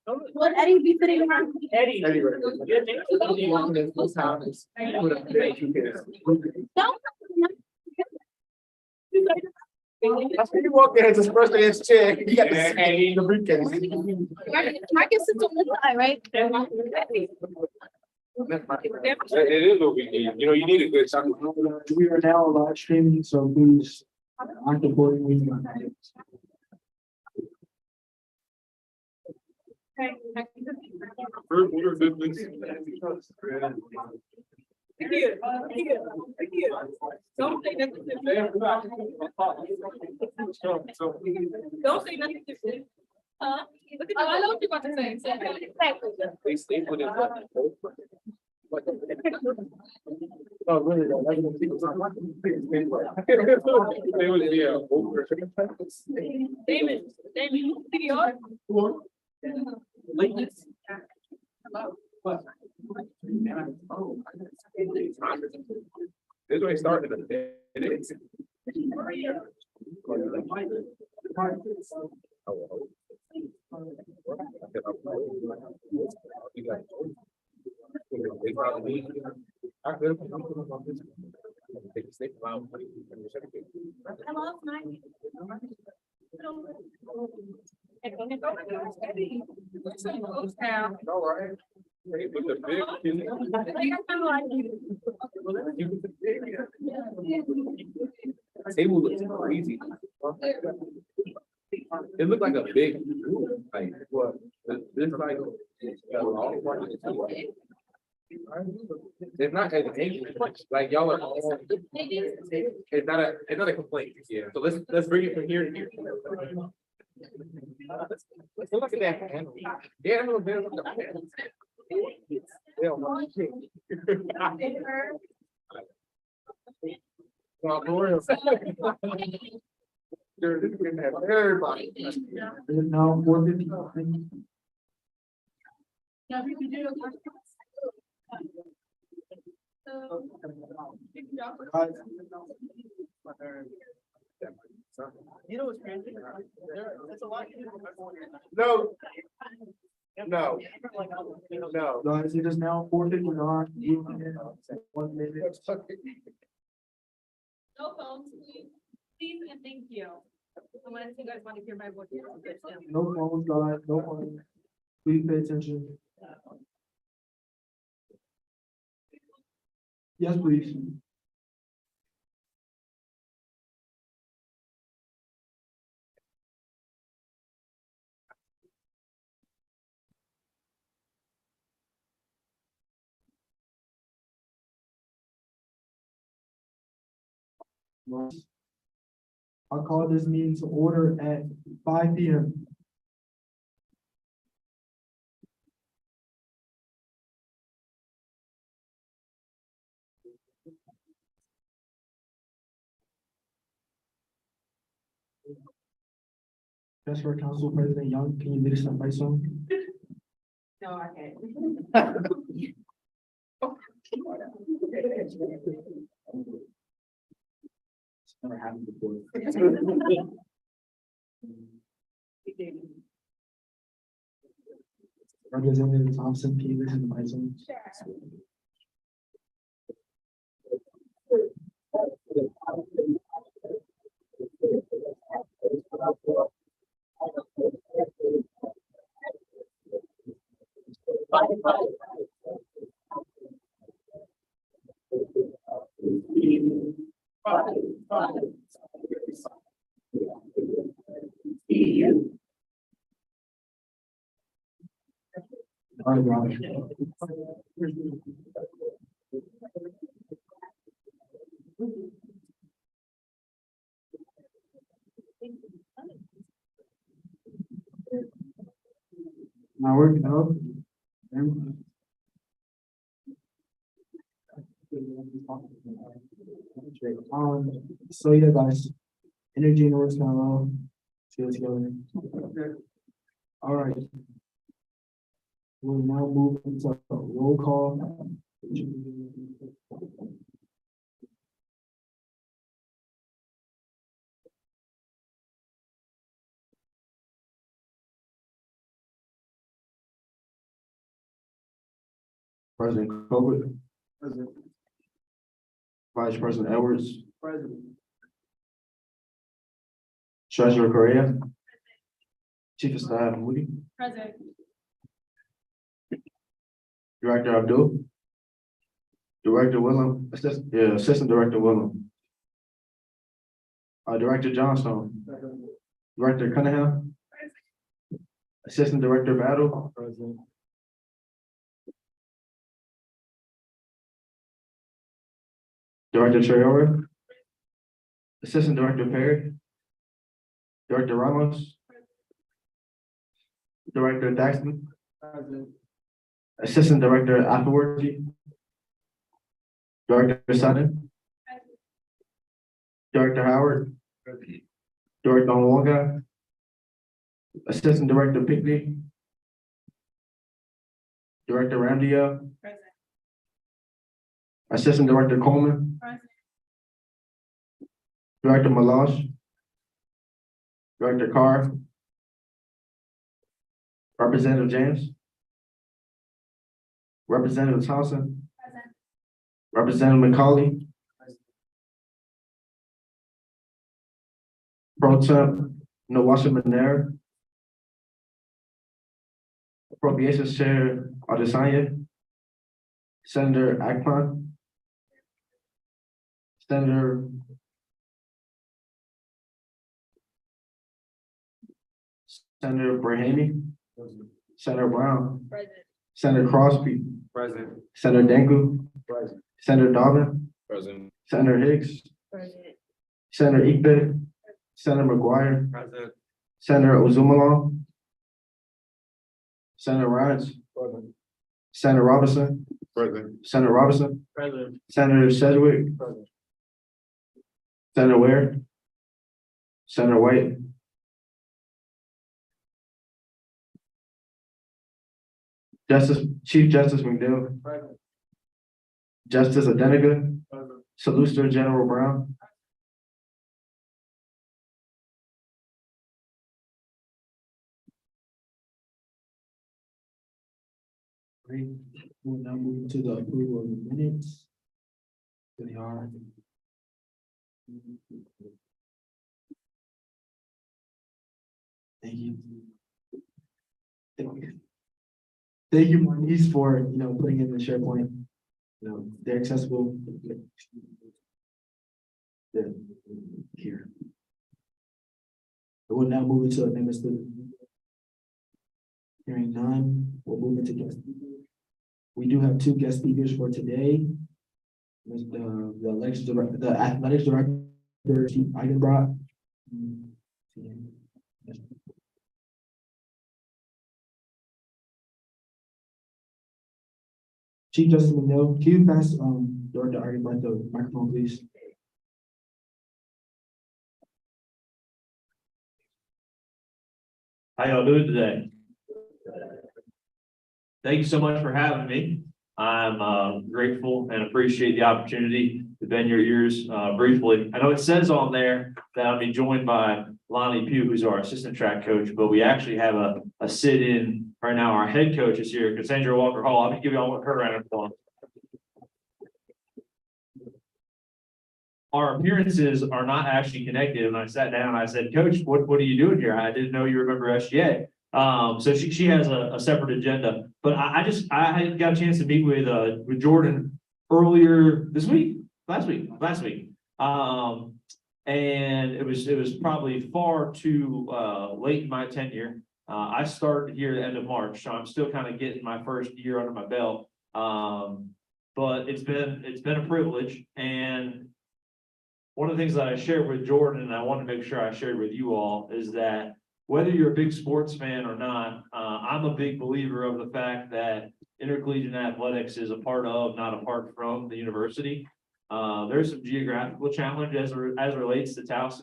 Will Eddie be sitting around? Eddie. Eddie, right. No. That's when you walk in, it's his first day in his chair. He got the briefcase. Marcus sits on this side, right? It is what we need. You know, you need a good soccer. We are now live streaming, so please aren't boarding with you. Don't say nothing. Don't say nothing. Huh? Look at I know what you're about to say. They stapled it. Oh, really? They was, yeah, over. Damon, video. This way started it. All right. With the big. Table looks crazy. It looked like a big, like, what, this like. It's not education, like y'all are. It's not a complaint, yeah, so let's bring it from here to here. Let's look at that panel. Yeah, I'm a bit of a panel. Yeah, well, well, Gloria. They're gonna have everybody. Is it now 4:50? You know what's crazy? That's a lot. No. No. No. Guys, it is now 4:59. 1 minute. No phones, please. Please and thank you. Unless you guys want to hear my voice. No phones, guys, no phones. Please pay attention. Yes, please. I'll call this meeting to order at 5 p.m. Just for Council President Young, can you lead us in my song? No, I can't. It's never happened before. Representative Thompson, can you lead us in my song? All right, now we're up. So yeah, guys, energy and works now well. See what's going on. All right. We'll now move into roll call. President Colbert, Present. Vice President Edwards, Present. Treasurer Correa, Chief of Staff Moody, Present. Director Abdul, Director Willem, Assistant Director Willem, Director Johnstone, Director Cunningham, Assistant Director Battle, Present. Director Treora, Assistant Director Perry, Director Ramos, Director Daxton, Present. Assistant Director Afterwards, Director Sutton, Director Howard, Director Onwonga, Assistant Director Pickney, Director Ramdio, Present. Assistant Director Coleman, Present. Director Malash, Director Carr, Representative James, Representative Thompson, Present. Representative McCauley, Pro Temp Nawasha Manera, Appropriations Chair Adesanya, Senator Akpan, Senator Brahimi, Senator Brown, Present. Senator Crosby, Present. Senator Danku, Present. Senator Dobbin, Present. Senator Higgs, Present. Senator Igbe, Senator McGuire, Present. Senator Ozumalong, Senator Ryan, Present. Senator Robinson, Present. Senator Robinson, Present. Senator Sedgwick, Present. Senator Ware, Senator White, Chief Justice McNeil, Present. Justice Adenega, Present. Solicitor General Brown, Great. We'll now move to the approval of the minutes. They are. Thank you. Thank you, Moniz, for, putting in the SharePoint. They're accessible. They're here. We'll now move into amendments to. Hearing none, we'll move into guest speakers. We do have two guest speakers for today. The athletics director, Chief Eigenbrot. Chief Justice McNeil, can you pass Director Eigenbrot the microphone, please? How y'all doing today? Thank you so much for having me. I'm grateful and appreciate the opportunity to bend your ears briefly. I know it says on there that I'll be joined by Lonnie Pugh, who's our assistant track coach, but we actually have a sit-in right now. Our head coach is here, Cassandra Walker Hall. I'll give you all her round of applause. Our appearances are not actually connected. And I sat down and I said, Coach, what are you doing here? I didn't know you remember SGA. So she has a separate agenda, but I got a chance to meet with Jordan earlier this week, last week. And it was probably far too late in my tenure. I started here at the end of March, so I'm still kind of getting my first year under my belt. But it's been a privilege. And one of the things that I shared with Jordan, and I want to make sure I shared with you all, is that whether you're a big sports fan or not, I'm a big believer of the fact that intercollegiate athletics is a part of, not apart from, the university. There's some geographical challenge as it relates to Towson.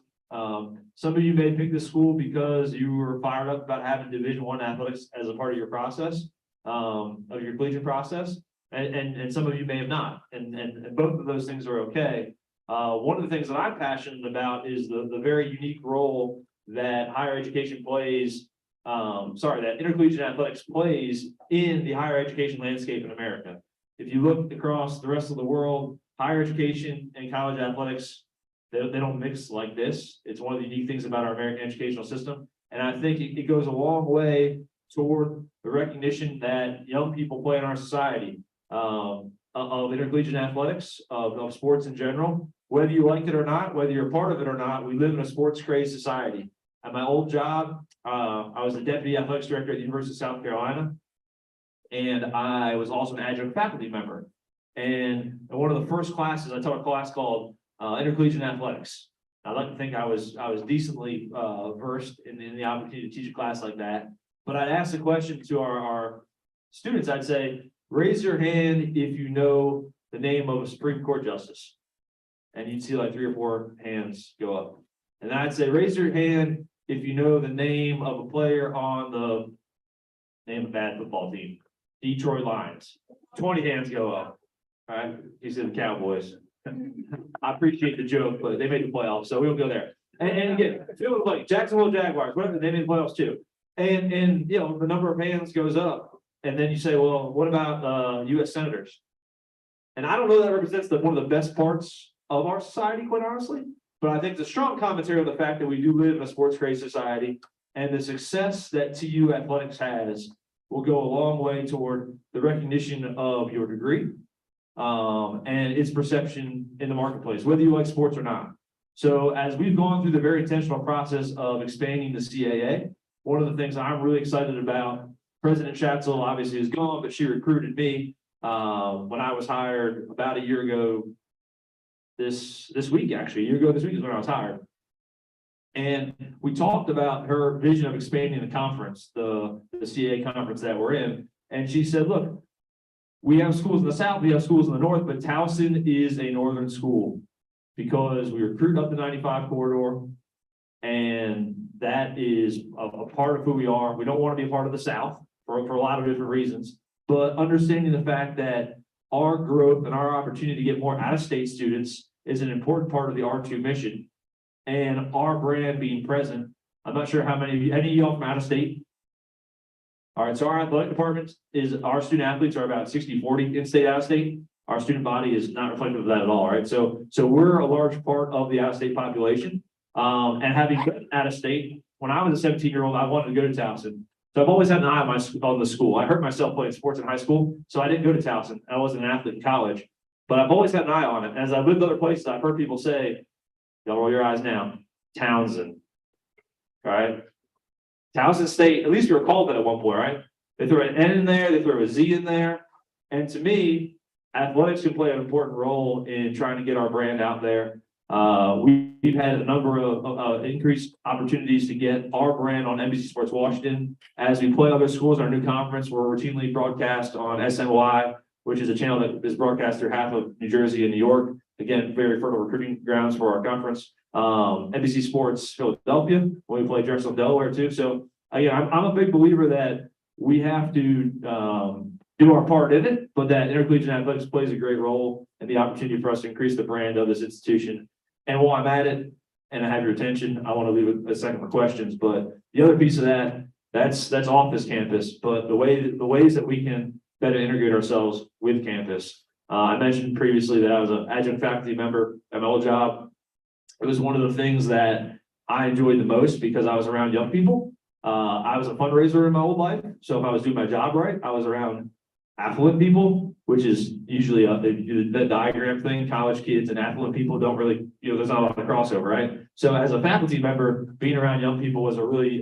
Some of you may pick the school because you were fired up about having Division I athletics as a part of your process, of your collegiate process, and some of you may have not, and both of those things are okay. One of the things that I'm passionate about is the very unique role that higher education plays, that intercollegiate athletics plays in the higher education landscape in America. if you look across the rest of the world, higher education and college athletics, they don't mix like this. It's one of the unique things about our American educational system. And I think it goes a long way toward the recognition that young people play in our society, of intercollegiate athletics, of sports in general. Whether you like it or not, whether you're a part of it or not, we live in a sports crazed society. At my old job, I was the deputy athletics director at the University of South Carolina. And I was also an adjunct faculty member. And in one of the first classes, I taught a class called intercollegiate athletics. I like to think I was decently versed in the opportunity to teach a class like that. But I'd ask the question to our students. I'd say, raise your hand if you know the name of a Supreme Court justice. And you'd see like 3 or 4 hands go up. And I'd say, raise your hand if you know the name of a player on the name of a bad football team, Detroit Lions. 20 hands go up. All right, you said the Cowboys. I appreciate the joke, but they made the playoffs, so we don't go there. And again, feel like Jacksonville Jaguars, whatever, they made the playoffs too. And you know, the number of hands goes up. And then you say, well, what about US senators? And I don't know that represents one of the best parts of our society, quite honestly. But I think the strong commentary of the fact that we do live in a sports crazed society and the success that TU athletics has will go a long way toward the recognition of your degree and its perception in the marketplace, whether you like sports or not. So as we've gone through the very intentional process of expanding the CAA, one of the things I'm really excited about, President Schatzel obviously is gone, but she recruited me when I was hired about a year ago. This week, actually, a year ago this week is when I was hired. And we talked about her vision of expanding the conference, the CAA conference that we're in. And she said, look, we have schools in the South, we have schools in the North, but Towson is a Northern school because we recruit up the 95 corridor. And that is a part of who we are. We don't want to be a part of the South for a lot of different reasons, but understanding the fact that our growth and our opportunity to get more out-of-state students is an important part of the R2 mission. And our brand being present, I'm not sure how many of y'all from out of state. All right, so our athletic department our student athletes are about 60-40 in-state, out-of-state. Our student body is not reflective of that at all, right? So we're a large part of the out-of-state population. And having been out-of-state, when I was a 17-year-old, I wanted to go to Towson. So I've always had an eye on the school. I hurt myself playing sports in high school, so I didn't go to Towson. I wasn't an athlete in college, but I've always had an eye on it. As I've lived other places, I've heard people say, y'all roll your eyes now, Townsend, all right? Towson State, at least you were called that at one point, right? They throw an N in there, they throw a Z in there. And to me, athletics can play an important role in trying to get our brand out there. We've had a number of increased opportunities to get our brand on NBC Sports Washington. As we play other schools in our new conference, we're routinely broadcast on SNY, which is a channel that is broadcast through half of New Jersey and New York. Again, very fertile recruiting grounds for our conference. NBC Sports Philadelphia, when we play Drexel, Delaware too. So again, I'm a big believer that we have to do our part in it, but that intercollegiate athletics plays a great role in the opportunity for us to increase the brand of this institution. And while I'm at it and I have your attention, I want to leave a second for questions. But the other piece of that's off this campus, but the ways that we can better integrate ourselves with campus. I mentioned previously that I was an adjunct faculty member at my old job. It was one of the things that I enjoyed the most because I was around young people. I was a fundraiser in my old life. So if I was doing my job right, I was around affluent people, which is usually the diagram thing. College kids and affluent people don't really, there's not a lot of crossover, right? So as a faculty member, being around young people was a really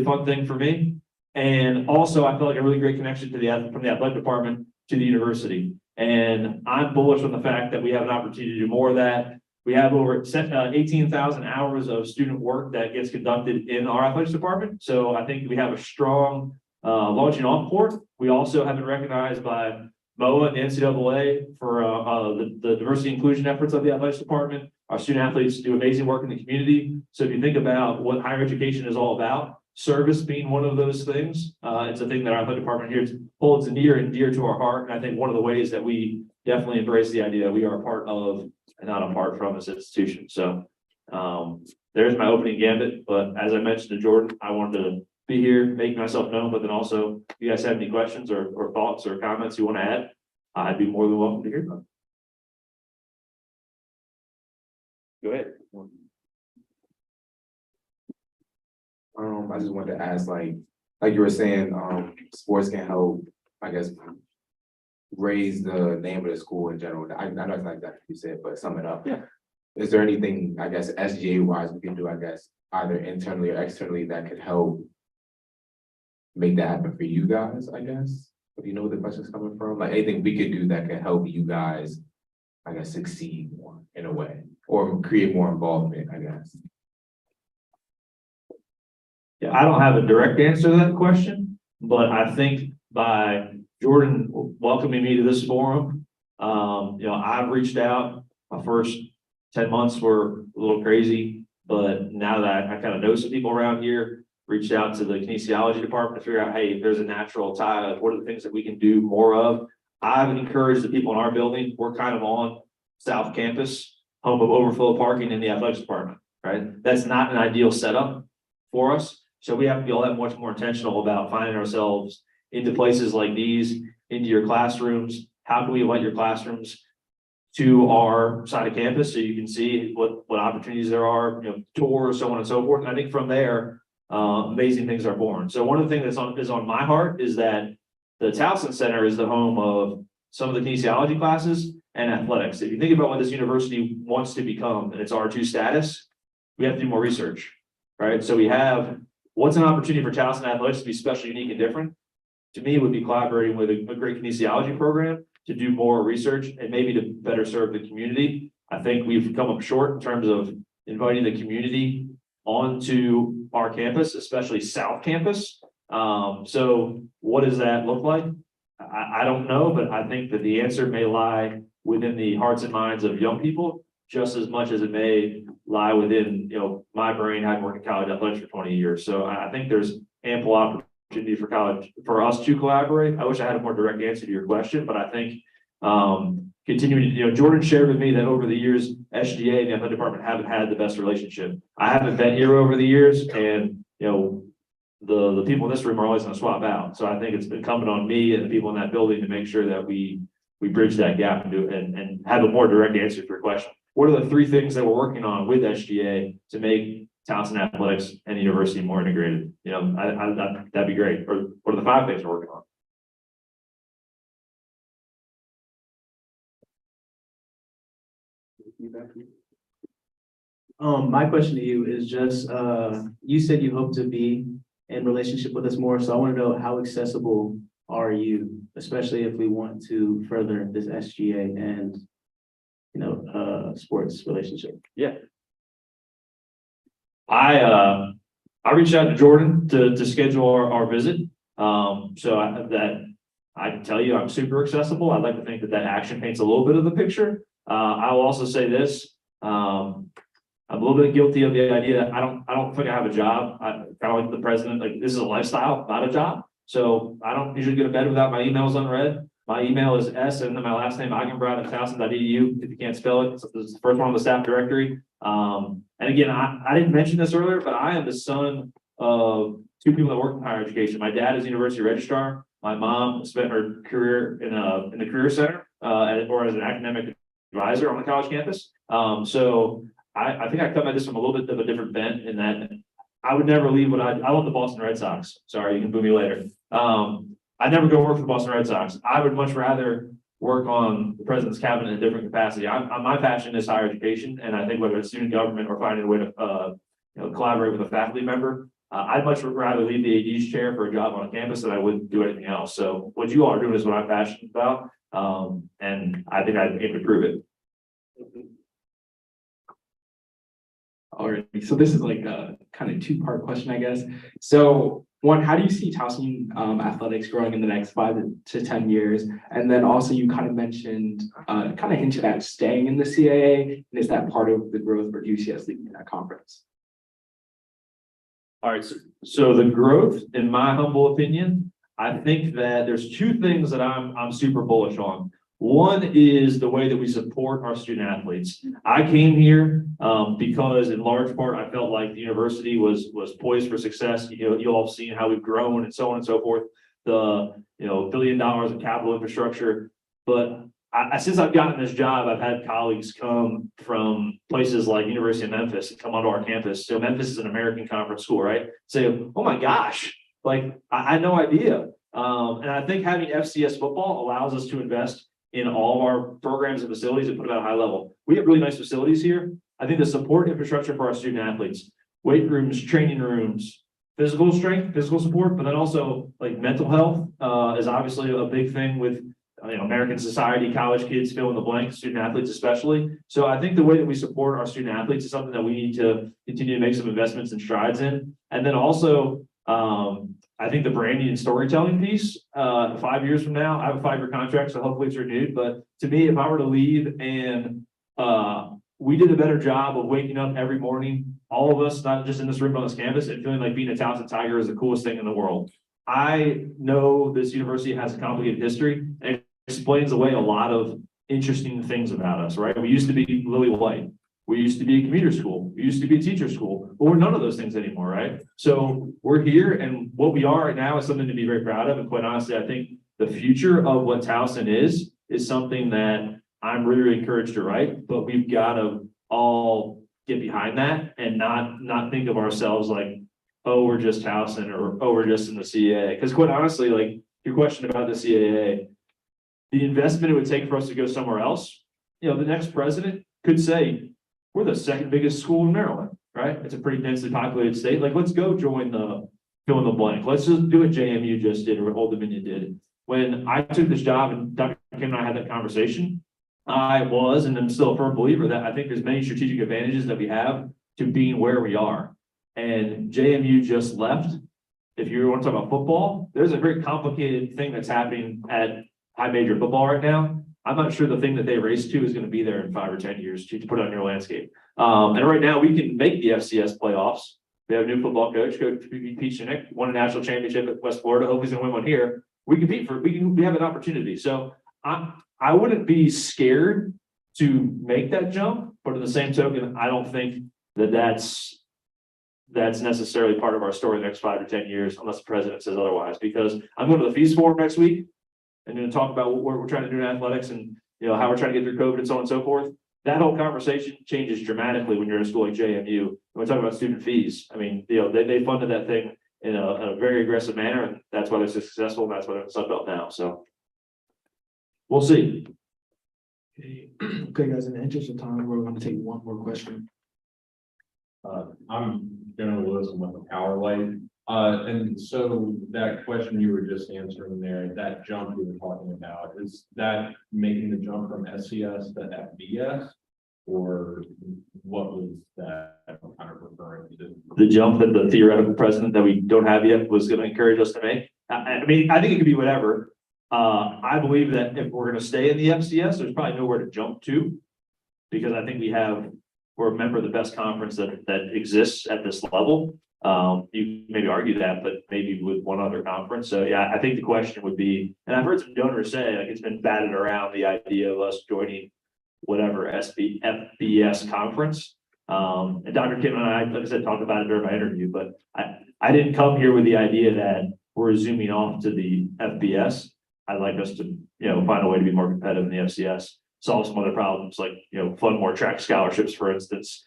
fun thing for me. And also I felt like a really great connection from the athletic department to the university. And I'm bullish on the fact that we have an opportunity to do more of that. We have over 18,000 hours of student work that gets conducted in our athletics department. So I think we have a strong launching off port. We also have been recognized by MOA and the NCAA for the diversity inclusion efforts of the athletics department. Our student athletes do amazing work in the community. So if you think about what higher education is all about, service being one of those things, it's a thing that our athletic department here holds near and dear to our heart. And I think one of the ways that we definitely embrace the idea that we are a part of and not apart from this institution. So there's my opening gambit. But as I mentioned to Jordan, I wanted to be here, make myself known, but then also if you guys have any questions or thoughts or comments you want to add. I'd be more than welcome to hear them. Go ahead. I just wanted to ask, like you were saying, sports can help, I guess, raise the name of the school in general. I know it's not exactly what you said, but sum it up. Yeah. Is there anything, I guess, SGA wise we can do, I guess, either internally or externally that could help make that happen for you guys, I guess? If you know where the question's coming from, like anything we could do that could help you guys, I guess, succeed more in a way, or create more involvement, I guess. Yeah, I don't have a direct answer to that question, but I think by Jordan welcoming me to this forum, I've reached out. My first 10 months were a little crazy, but now that I kind of know some people around here, reached out to the kinesiology department to figure out, hey, if there's a natural tie, what are the things that we can do more of? I've encouraged the people in our building, we're kind of on South Campus, home of overflow parking in the athletics department, right? That's not an ideal setup for us. So we have to be all that much more intentional about finding ourselves into places like these, into your classrooms. How can we invite your classrooms to our side of campus so you can see what opportunities there are, tours, so on and so forth. And I think from there, amazing things are born. So one of the things that's on my heart is that the Towson Center is the home of some of the kinesiology classes and athletics. If you think about what this university wants to become and its R2 status, we have to do more research, right? So we have, what's an opportunity for Towson athletics to be special, unique, and different? To me, would be collaborating with a great kinesiology program to do more research and maybe to better serve the community. I think we've come up short in terms of inviting the community onto our campus, especially South Campus. So what does that look like? I don't know, but I think that the answer may lie within the hearts and minds of young people just as much as it may lie within, my brain, having worked in college athletics for 20 years. So I think there's ample opportunity for us to collaborate. I wish I had a more direct answer to your question, but I think continuing to, Jordan shared with me that over the years, SGA and the athletic department haven't had the best relationship. I haven't been here over the years, and the people in this room are always going to swap out. So I think it's incumbent on me and the people in that building to make sure that we bridge that gap and have a more direct answer to your question. What are the 3 things that we're working on with SGA to make Towson athletics and the university more integrated? That'd be great. Or what are the 5 things we're working on? My question to you is just, you said you hope to be in relationship with us more. So I want to know, how accessible are you, especially if we want to further this SGA and, sports relationship? Yeah. I reached out to Jordan to schedule our visit. So I can tell you I'm super accessible. I'd like to think that action paints a little bit of the picture. I will also say this. I'm a little bit guilty of the idea that I don't think I have a job. I kind of like the president, like this is a lifestyle, not a job. So I don't usually go to bed without my emails unread. My email is S and then my last name, Eigenbrad@towson.edu. If you can't spell it, it's the first one on the staff directory. And again, I didn't mention this earlier, but I am the son of 2 people that work in higher education. My dad is a university registrar. My mom spent her career in the career center or as an academic advisor on the college campus. So I think I come at this from a little bit of a different bent in that I would never leave I love the Boston Red Sox. Sorry, you can boo me later. I'd never go work for the Boston Red Sox. I would much rather work on the president's cabinet in a different capacity. My passion is higher education, and I think whether it's student government or finding a way to collaborate with a faculty member, I'd much rather leave the AD's chair for a job on a campus than I would do anything else. So what you all are doing is what I'm passionate about, and I think I aim to prove it. All right, so this is like a kind of 2-part question, I guess. So 1, how do you see Towson athletics growing in the next 5 to 10 years? And then also you kind of mentioned, kind of hinted at staying in the CAA. And is that part of the growth, or do you see us leaving that conference? All right, so the growth, in my humble opinion, I think that there's 2 things that I'm super bullish on. One is the way that we support our student athletes. I came here because in large part, I felt like the university was poised for success. You all have seen how we've grown and so on and so forth. The $1 billion in capital infrastructure. But since I've gotten this job, I've had colleagues come from places like University of Memphis and come onto our campus. So Memphis is an American conference school, right? Say, oh my gosh, like I had no idea. And I think having FCS football allows us to invest in all of our programs and facilities and put them at a high level. We have really nice facilities here. I think the support infrastructure for our student athletes, weight rooms, training rooms, physical strength, physical support, but then also like mental health is obviously a big thing with American society, college kids, fill in the blank, student athletes especially. So I think the way that we support our student athletes is something that we need to continue to make some investments and strides in. And then also, I think the branding and storytelling piece, 5 years from now, I have a 5-year contract, so hopefully it's renewed. But to me, if I were to leave and we did a better job of waking up every morning, all of us, not just in this room, on this campus, and feeling like being a Towson Tiger is the coolest thing in the world. I know this university has a complicated history, and it explains away a lot of interesting things about us, right? We used to be Lily White. We used to be a commuter school. We used to be a teacher school, but we're none of those things anymore, right? So we're here, and what we are right now is something to be very proud of. And quite honestly, I think the future of what Towson is something that I'm really encouraged to write, but we've got to all get behind that and not think of ourselves like, oh, we're just Towson, or oh, we're just in the CAA. Because quite honestly, like your question about the CAA, the investment it would take for us to go somewhere else, the next president could say, we're the second biggest school in Maryland, right? It's a pretty densely populated state. Like, let's go join the fill in the blank. Let's just do what JMU just did or what Old Dominion did. When I took this job and Dr. Kim and I had that conversation, I was, and I'm still a firm believer that I think there's many strategic advantages that we have to being where we are. And JMU just left. If you want to talk about football, there's a very complicated thing that's happening at high major football right now. I'm not sure the thing that they race to is going to be there in 5 or 10 years to put on your landscape. And right now we can make the FCS playoffs. We have a new football coach, Coach Pete Shinnick, won a national championship at West Florida. Hopefully he's going to win one here. We have an opportunity. So I wouldn't be scared to make that jump, but at the same token, I don't think that that's necessarily part of our story the next 5 or 10 years, unless the president says otherwise, because I'm going to the Feast Forum next week and going to talk about what we're trying to do in athletics and how we're trying to get through COVID and so on and so forth. That whole conversation changes dramatically when you're in a school like JMU. When we talk about student fees, I mean, they funded that thing in a very aggressive manner, and that's why they're so successful, and that's why they're in the Sunbelt now. So we'll see. Okay, guys, in the interest of time, we're going to take one more question. I'm General Lewis with the Power Light. And so that question you were just answering there, that jump you were talking about, is that making the jump from SCS to FBS? Or what was that kind of referring to? The jump that the theoretical president that we don't have yet was going to encourage us to make. I mean, I think it could be whatever. I believe that if we're going to stay in the FCS, there's probably nowhere to jump to, because I think we're a member of the best conference that exists at this level. You maybe argue that, but maybe with one other conference. So yeah, I think the question would be, and I've heard some donors say, like, it's been batted around, the idea of us joining whatever FBS conference. And Dr. Kim and I, like I said, talked about it during my interview, but I didn't come here with the idea that we're zooming off to the FBS. I'd like us to, find a way to be more competitive in the FCS, solve some other problems, like, fund more track scholarships, for instance.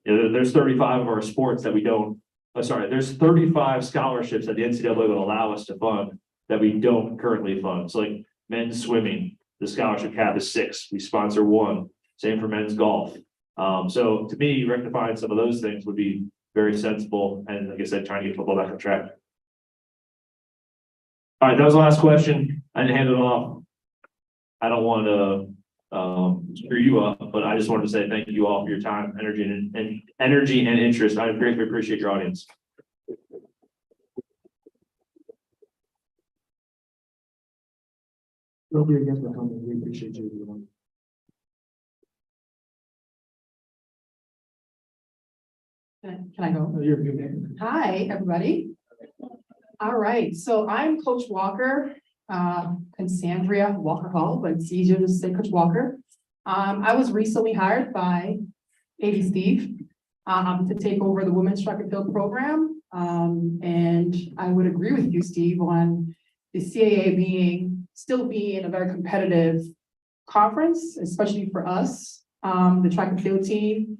There's 35 of our sports that we don't, there's 35 scholarships that the NCAA will allow us to fund that we don't currently fund. So like men's swimming, the scholarship cap is 6. We sponsor 1. Same for men's golf. So to me, rectifying some of those things would be very sensible. And like I said, trying to get football back on track. All right, that was the last question. I didn't hand it off. I don't want to screw you up, but I just wanted to say thank you all for your time, energy, and interest. I greatly appreciate your audience. Thank you again for coming. We appreciate you, everyone. Can I go? You're good. Hi, everybody. All right, so I'm Coach Walker, Cassandra Walker Hall, but it's easier to say Coach Walker. I was recently hired by AD Steve to take over the women's track and field program. And I would agree with you, Steve, on the CAA being still being a very competitive conference, especially for us, the track and field team,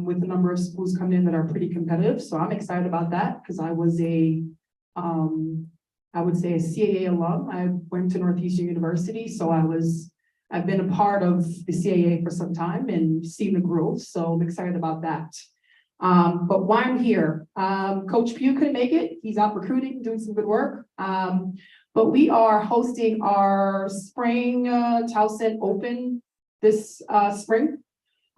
with the number of schools coming in that are pretty competitive. So I'm excited about that because I was I would say a CAA alum. I went to Northeastern University, so I've been a part of the CAA for some time and seen the growth. So I'm excited about that. But why I'm here, Coach Pugh couldn't make it. He's out recruiting, doing some good work. But we are hosting our spring Towson Open this spring,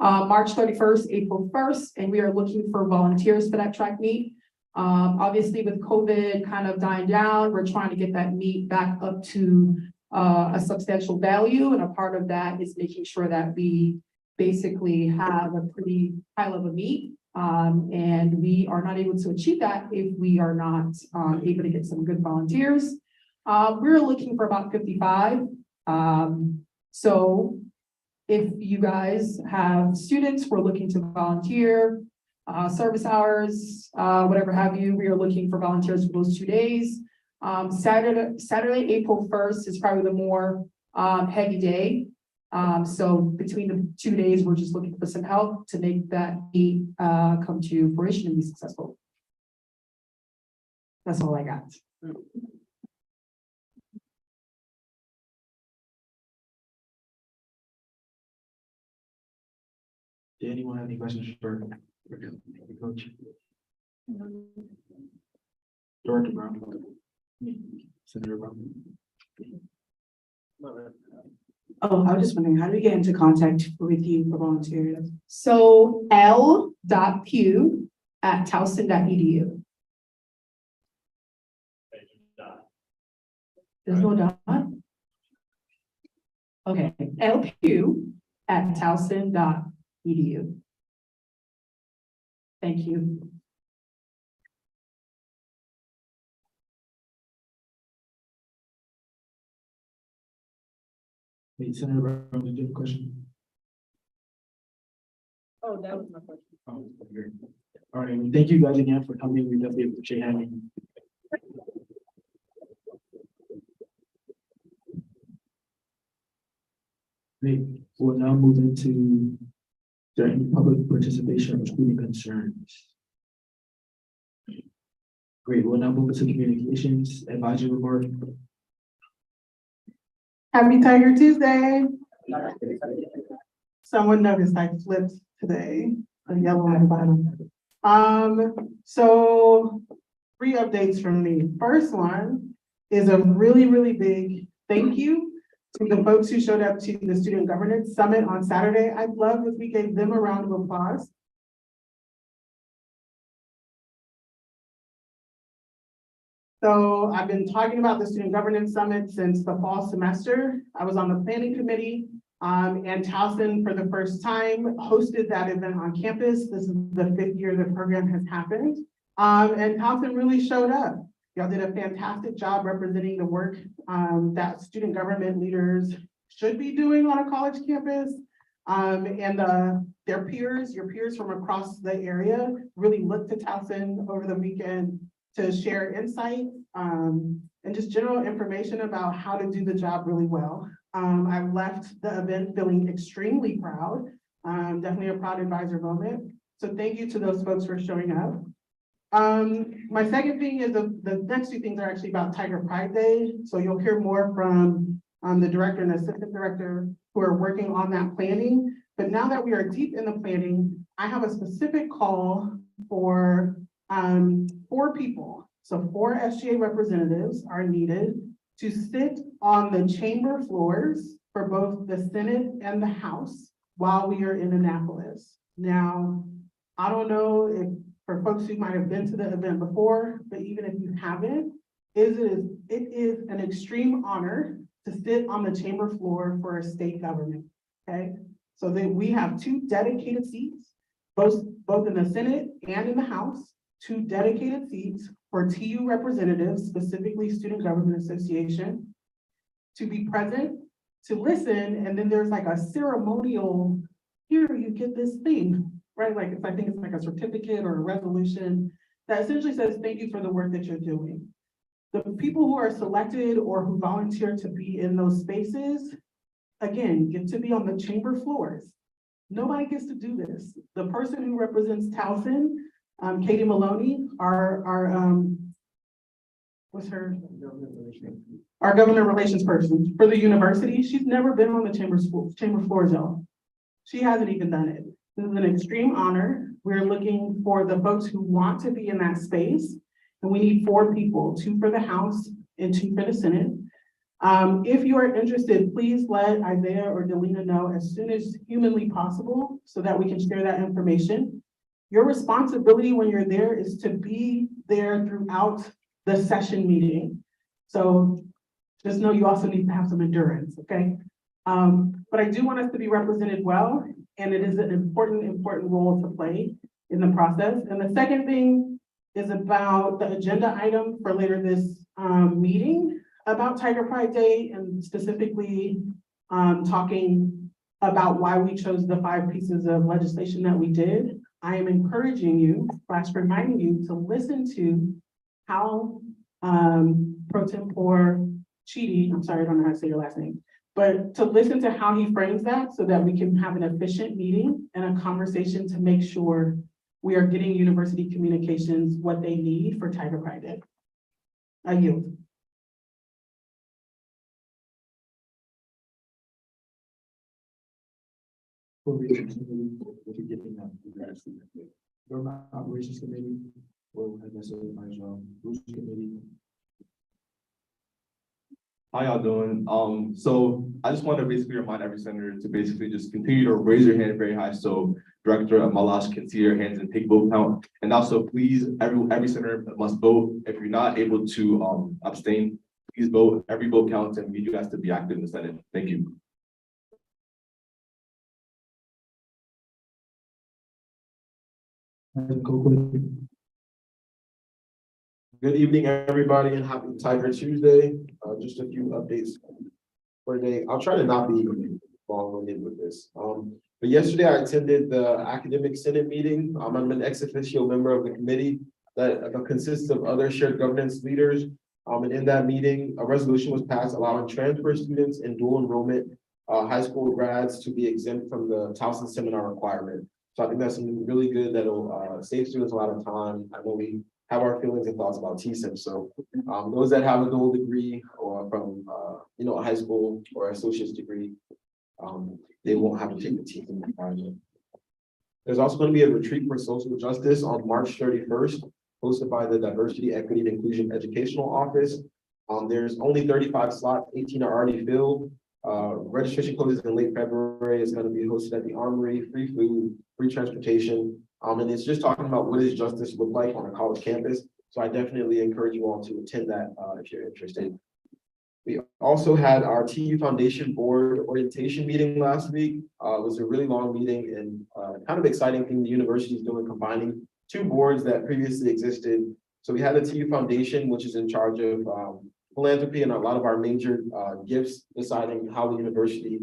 March 31st, April 1st, and we are looking for volunteers for that track meet. Obviously with COVID kind of dying down, we're trying to get that meet back up to a substantial value, and a part of that is making sure that we basically have a pretty high level meet. And we are not able to achieve that if we are not able to get some good volunteers. We're looking for about 55. So if you guys have students who are looking to volunteer, service hours, whatever have you, we are looking for volunteers for those 2 days. Saturday, April 1st is probably the more heavy day. So between the 2 days, we're just looking for some help to make that meet come to fruition and be successful. That's all I got. Did anyone have any questions for Coach? Director Brown? Senator Brown? Oh, I was just wondering, how do we get into contact with you for volunteers? So l.pugh@towson.edu. There's no dot? Okay, lpugh@towson.edu. Thank you. Wait, Senator Brown, did you have a question? Oh, that was my question. Oh, okay. All right, well, thank you guys again for coming. We definitely appreciate having you. Great, we'll now move into any public participation or student concerns. Great, we'll now move into communications advisory report. Happy Tiger Tuesday. Someone noticed I flipped today, a yellow on the bottom. So 3 updates from me. First one is a really, really big thank you to the folks who showed up to the Student Governance Summit on Saturday. I'd love if we gave them a round of applause. So I've been talking about the Student Governance Summit since the fall semester. I was on the planning committee, and Towson for the first time hosted that event on campus. This is the 5th year the program has happened. And Towson really showed up. Y'all did a fantastic job representing the work that student government leaders should be doing on a college campus. And their peers, your peers from across the area really looked to Towson over the weekend to share insight and just general information about how to do the job really well. I left the event feeling extremely proud, definitely a proud advisor moment. So thank you to those folks for showing up. My second thing is the next 2 things are actually about Tiger Pride Day. So you'll hear more from the director and assistant director who are working on that planning. But now that we are deep in the planning, I have a specific call for 4 people. So 4 SGA representatives are needed to sit on the chamber floors for both the Senate and the House while we are in Annapolis. Now, I don't know if for folks who might have been to the event before, but even if you haven't, it is an extreme honor to sit on the chamber floor for a state government, okay? So then we have 2 dedicated seats, both in the Senate and in the House, 2 dedicated seats for TU representatives, specifically Student Government Association, to be present, to listen, and then there's like a ceremonial, here you get this thing, right? Like I think it's like a certificate or a resolution that essentially says, thank you for the work that you're doing. The people who are selected or who volunteer to be in those spaces, again, get to be on the chamber floors. Nobody gets to do this. The person who represents Towson, Katie Maloney, what's her? Our government relations person for the university, she's never been on the chamber floors, y'all. She hasn't even done it. This is an extreme honor. We're looking for the folks who want to be in that space. And we need 4 people, 2 for the House and 2 for the Senate. If you are interested, please let Isaiah or Delina know as soon as humanly possible so that we can share that information. Your responsibility when you're there is to be there throughout the session meeting. So just know you also need to have some endurance, okay? But I do want us to be represented well, and it is an important role to play in the process. And the second thing is about the agenda item for later this meeting about Tiger Pride Day, and specifically talking about why we chose the 5 pieces of legislation that we did. I am encouraging you, reminding you to listen to how Pro Tempore Chidi, I'm sorry, I don't know how to say your last name, but to listen to how he frames that so that we can have an efficient meeting and a conversation to make sure we are getting university communications what they need for Tiger Pride Day. I yield. Government Operations Committee, or as I said, my job, Rules Committee. How y'all doing? So I just want to basically remind every senator to basically just continue to raise your hand very high so Director Malash can see your hands and take vote count. And also, please, every senator must vote. If you're not able to abstain, please vote. Every vote counts, and we do have to be active in the Senate. Thank you. Good evening, everybody, and happy Tiger Tuesday. Just a few updates for today. I'll try to not be long-winded with this. But yesterday I attended the Academic Senate meeting. I'm an ex officio member of the committee that consists of other shared governance leaders. And in that meeting, a resolution was passed allowing transfer students and dual enrollment high school grads to be exempt from the Towson seminar requirement. So I think that's something really good that'll save students a lot of time. I know we have our feelings and thoughts about TSIM. So those that have a dual degree or from a high school or associate's degree, they won't have to take the TSIM requirement. There's also going to be a retreat for social justice on March 31st, hosted by the Diversity, Equity, and Inclusion Educational Office. There's only 35 slots, 18 are already filled. Registration closes in late February. It's going to be hosted at the Armory, free food, free transportation. And it's just talking about what does justice look like on a college campus. So I definitely encourage you all to attend that if you're interested. We also had our TU Foundation Board orientation meeting last week. It was a really long meeting and kind of exciting thing the university is doing, combining 2 boards that previously existed. So we had the TU Foundation, which is in charge of philanthropy and a lot of our major gifts, deciding how the university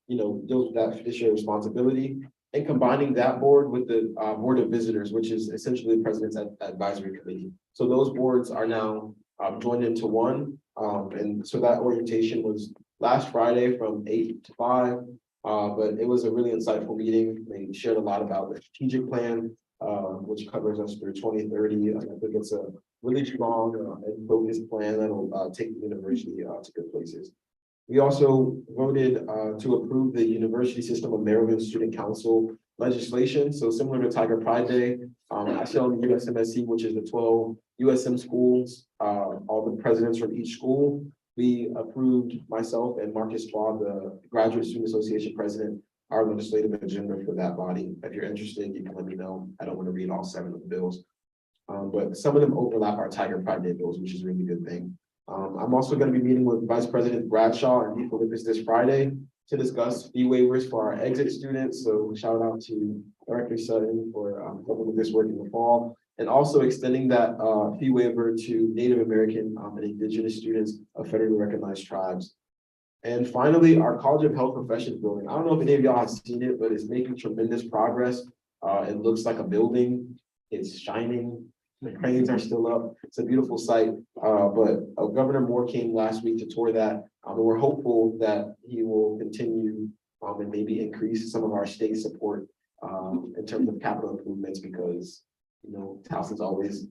deals with that fiduciary responsibility, and combining that board with the Board of Visitors, which is essentially the President's Advisory Committee. So those boards are now joined into one. And so that orientation was last Friday from 8 to 5. But it was a really insightful meeting. They shared a lot about the strategic plan, which covers us through 2030. I think it's a really strong and focused plan that'll take the university to good places. We also voted to approve the University System of Maryland Student Council legislation. So similar to Tiger Pride Day, I sit on the USMSC, which is the 12 USM schools, all the presidents from each school. We approved, myself and Marcus Schwab, the Graduate Student Association president, our legislative agenda for that body. If you're interested, you can let me know. I don't want to read all 7 of the bills, but some of them overlap our Tiger Pride Day bills, which is a really good thing. I'm also going to be meeting with Vice President Bradshaw and Dean Philippus this Friday to discuss fee waivers for our exit students. So shout out to Director Sutton for helping with this work in the fall, and also extending that fee waiver to Native American and Indigenous students of federally recognized tribes. And finally, our College of Health Professions building. I don't know if any of y'all have seen it, but it's making tremendous progress. It looks like a building. It's shining. The cranes are still up. It's a beautiful sight. But Governor Moore came last week to tour that. And we're hopeful that he will continue and maybe increase some of our state support in terms of capital improvements because, Towson's always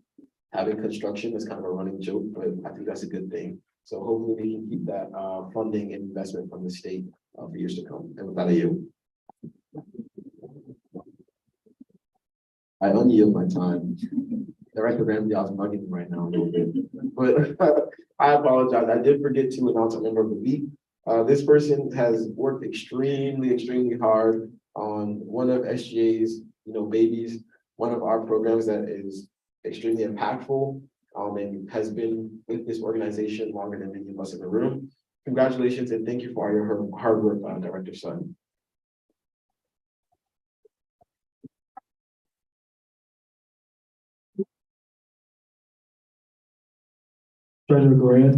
having construction is kind of a running joke, but I think that's a good thing. So hopefully we can keep that funding and investment from the state for years to come. And with that, I yield. I unyield my time. Director Ramsey, I was bugging him right now a little bit, but I apologize. I did forget to announce a member of the week. This person has worked extremely hard on one of SGA's, babies, one of our programs that is extremely impactful, and has been with this organization longer than many of us in the room. Congratulations and thank you for all your hard work, Director Sun. Treasurer Gloria.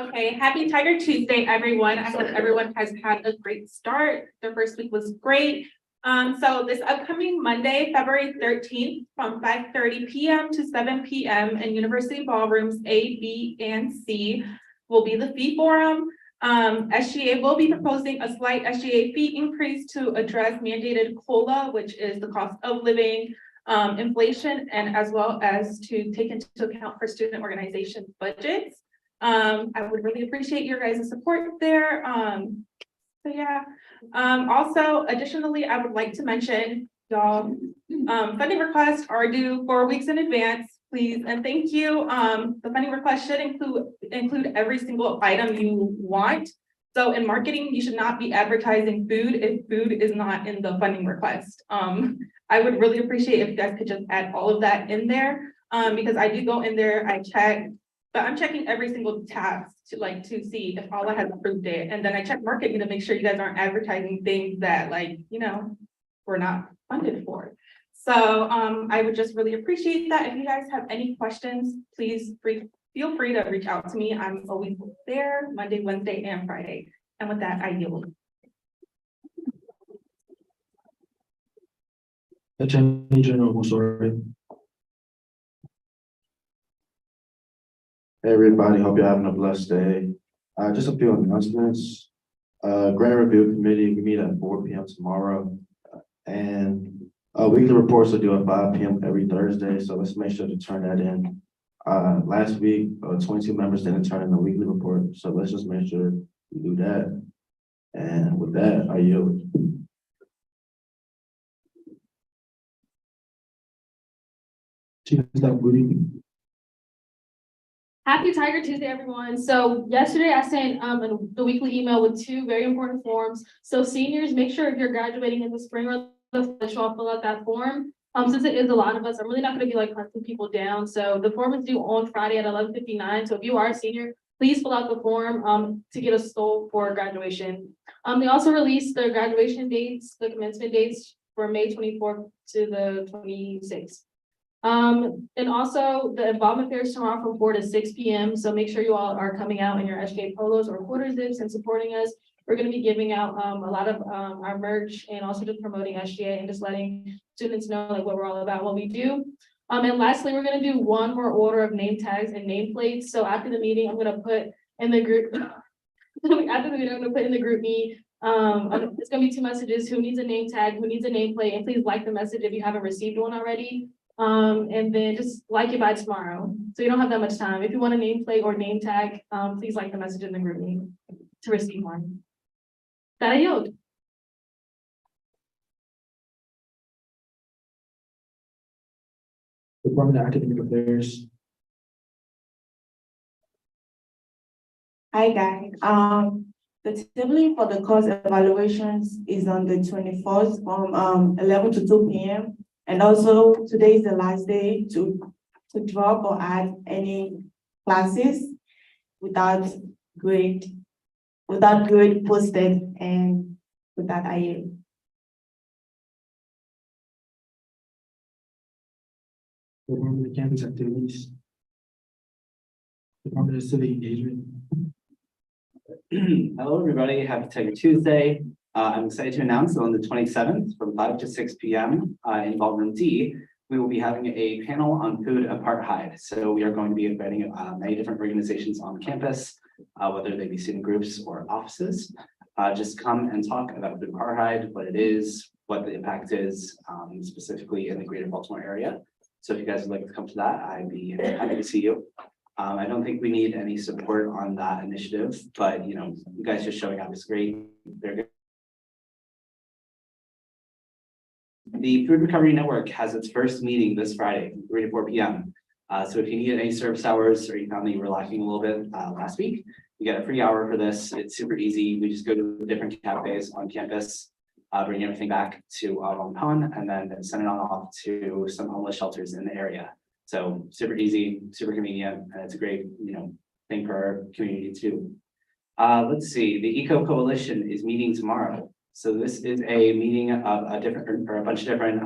Okay, happy Tiger Tuesday, everyone. I hope everyone has had a great start. Their first week was great. So this upcoming Monday, February 13th, from 5:30 p.m. to 7 p.m. in University Ballrooms A, B, and C will be the fee forum. SGA will be proposing a slight SGA fee increase to address mandated COLA, which is the cost of living, inflation, and as well as to take into account for student organization budgets. I would really appreciate your guys' support there. So yeah, also additionally, I would like to mention, y'all, funding requests are due 4 weeks in advance, please, and thank you. The funding request should include every single item you want. So in marketing, you should not be advertising food if food is not in the funding request. I would really appreciate if you guys could just add all of that in there, because I do go in there, I check, but I'm checking every single tab to see if Allah has approved it. And then I check marketing to make sure you guys aren't advertising things that we're not funded for. So I would just really appreciate that. If you guys have any questions, please feel free to reach out to me. I'm always there Monday, Wednesday, and Friday. And with that, I yield. Attorney General Musori. Hey, everybody, hope you're having a blessed day. Just a few announcements. Grant Review Committee, we meet at 4 p.m. tomorrow. And weekly reports are due at 5 p.m. every Thursday, so let's make sure to turn that in. Last week, 22 members didn't turn in the weekly report, so let's just make sure we do that. And with that, I yield. Happy Tiger Tuesday, everyone. So yesterday I sent the weekly email with 2 very important forms. So seniors, make sure if you're graduating in the spring or the fall, fill out that form. Since it is a lot of us, I'm really not going to be hunting people down. So the form is due on Friday at 11:59. So if you are a senior, please fill out the form to get us sold for graduation. They also released the graduation dates, the commencement dates for May 24th to the 26th. And also the involvement fair is tomorrow from 4 to 6 p.m. So make sure you all are coming out in your SGA polos or quarter zips and supporting us. We're going to be giving out a lot of our merch and also just promoting SGA and just letting students know what we're all about, what we do. And lastly, we're going to do one more order of name tags and nameplates. So after the meeting, I'm going to put in the group. After the meeting, I'm going to put in the group me. It's going to be 2 messages: who needs a name tag, who needs a nameplate, and please like the message if you haven't received one already. And then just like it by tomorrow. So you don't have that much time. If you want a nameplate or name tag, please like the message in the group me to receive one. That I yield. Department of Academic Affairs. Hi guys, the tabling for the course evaluations is on the 21st from 11 to 2 p.m. And also today is the last day to drop or add any classes without grade posted, and with that I yield. Department of Campus Activities. Department of Civic Engagement. Hello, everybody. Happy Tiger Tuesday. I'm excited to announce that on the 27th from 5 to 6 p.m. In Ballroom D, we will be having a panel on food apartheid. So we are going to be inviting many different organizations on campus, whether they be student groups or offices. Just come and talk about food apartheid, what it is, what the impact is, specifically in the greater Baltimore area. So if you guys would like to come to that, I'd be happy to see you. I don't think we need any support on that initiative, but you guys just showing up is great. They're good. The Food Recovery Network has its first meeting this Friday, 3 to 4 p.m. So if you need any service hours or you found that you were lacking a little bit last week, you get a free hour for this. It's super easy. We just go to different cafes on campus, bring everything back to Long Pond, and then send it on off to some homeless shelters in the area. So super easy, super convenient, and it's a great, thing for our community too. Let's see, the Eco Coalition is meeting tomorrow. So this is a meeting of a bunch of different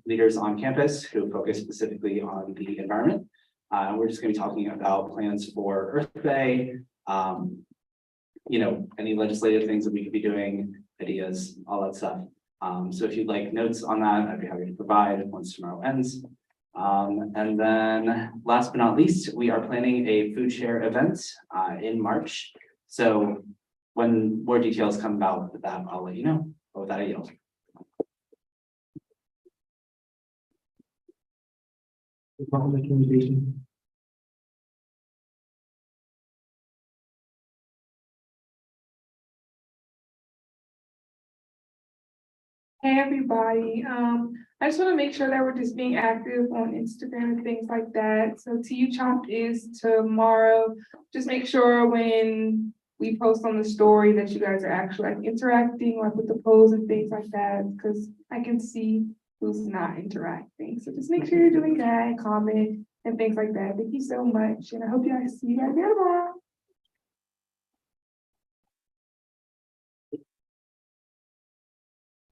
leaders on campus who focus specifically on the environment. We're just going to be talking about plans for Earth Day, any legislative things that we could be doing, ideas, all that stuff. So if you'd like notes on that, I'd be happy to provide once tomorrow ends. And then last but not least, we are planning a food share event in March. So when more details come about with that, I'll let you know. But with that, I yield. Department of Communication. Hey, everybody. I just want to make sure that we're just being active on Instagram and things like that. So TU Chop is tomorrow. Just make sure when we post on the story that you guys are actually like interacting, like with the polls and things like that, because I can see who's not interacting. So just make sure you're doing that, comment and things like that. Thank you so much. And I hope you guys see you guys there tomorrow.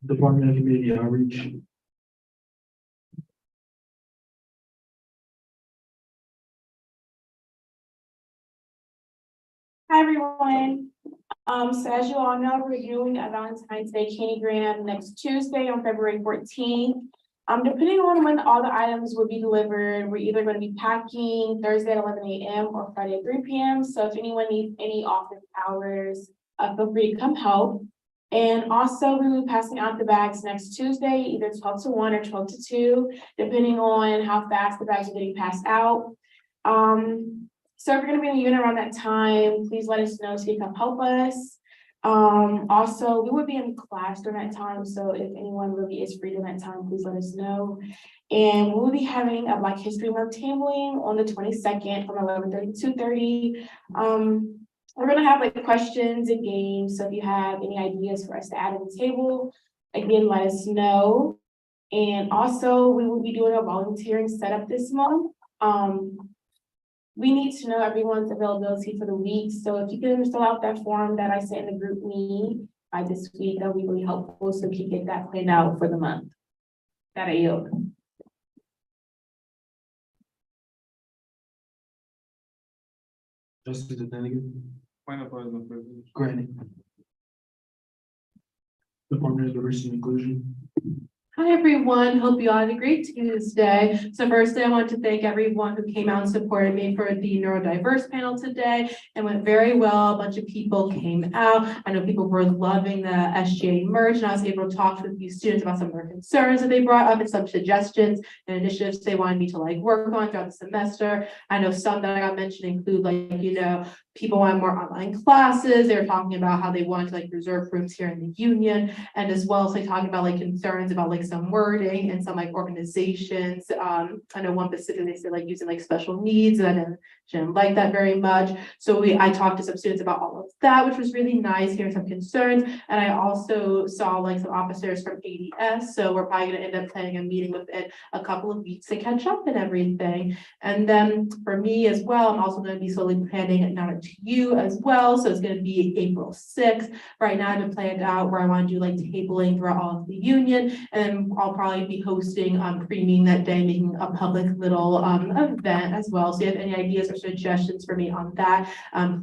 Department of Community Outreach. Hi, everyone. So as you all know, we're doing a Valentine's Day Candygram next Tuesday on February 14th. Depending on when all the items will be delivered, we're either going to be packing Thursday at 11 a.m. or Friday at 3 p.m. So if anyone needs any office hours, feel free to come help. And also we will be passing out the bags next Tuesday, either 12 to 1 or 12 to 2, depending on how fast the bags are getting passed out. So if you're going to be in the unit around that time, please let us know so you can help us. Also, we will be in class during that time. So if anyone really is free during that time, please let us know. And we'll be having a Black History Month tabling on the 22nd from 11:30 to 2:30. We're going to have like questions and games. So if you have any ideas for us to add to the table, again, let us know. And also we will be doing a volunteering setup this month. We need to know everyone's availability for the week. So if you can fill out that form that I sent in the group me by this week, that'll be really helpful so we can get that planned out for the month. That I yield. Justice Delegate. Point of order, privilege. Granted. Department of Diversity and Inclusion. Hi, everyone. Hope you all had a great Tuesday. So firstly, I want to thank everyone who came out and supported me for the neurodiverse panel today. It went very well. A bunch of people came out. I know people were loving the SGA merge, and I was able to talk to a few students about some of their concerns that they brought up and some suggestions and initiatives they wanted me to work on throughout the semester. I know some that I got mentioned include people want more online classes. They were talking about how they wanted to reserve rooms here in the union, and as well as talking about concerns about some wording and some organizations. I know one specifically they said using special needs, and I didn't like that very much. So I talked to some students about all of that, which was really nice, hearing some concerns. And I also saw some officers from ADS. So we're probably going to end up planning a meeting within a couple of weeks to catch up and everything. And then for me as well, I'm also going to be slowly planning now to you as well. So it's going to be April 6th. Right now I've been planned out where I want to do tabling throughout all of the union. And I'll probably be hosting pre-meeting that day, making a public little event as well. So if you have any ideas or suggestions for me on that,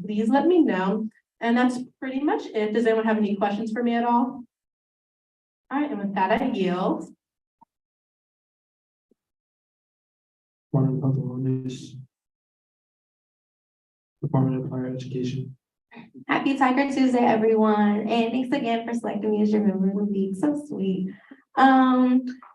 please let me know. And that's pretty much it. Does anyone have any questions for me at all? All right, and with that, I yield. Department of Health and Wellness. Department of Higher Education. Happy Tiger Tuesday, everyone, and thanks again for selecting me as your member of the week. So sweet.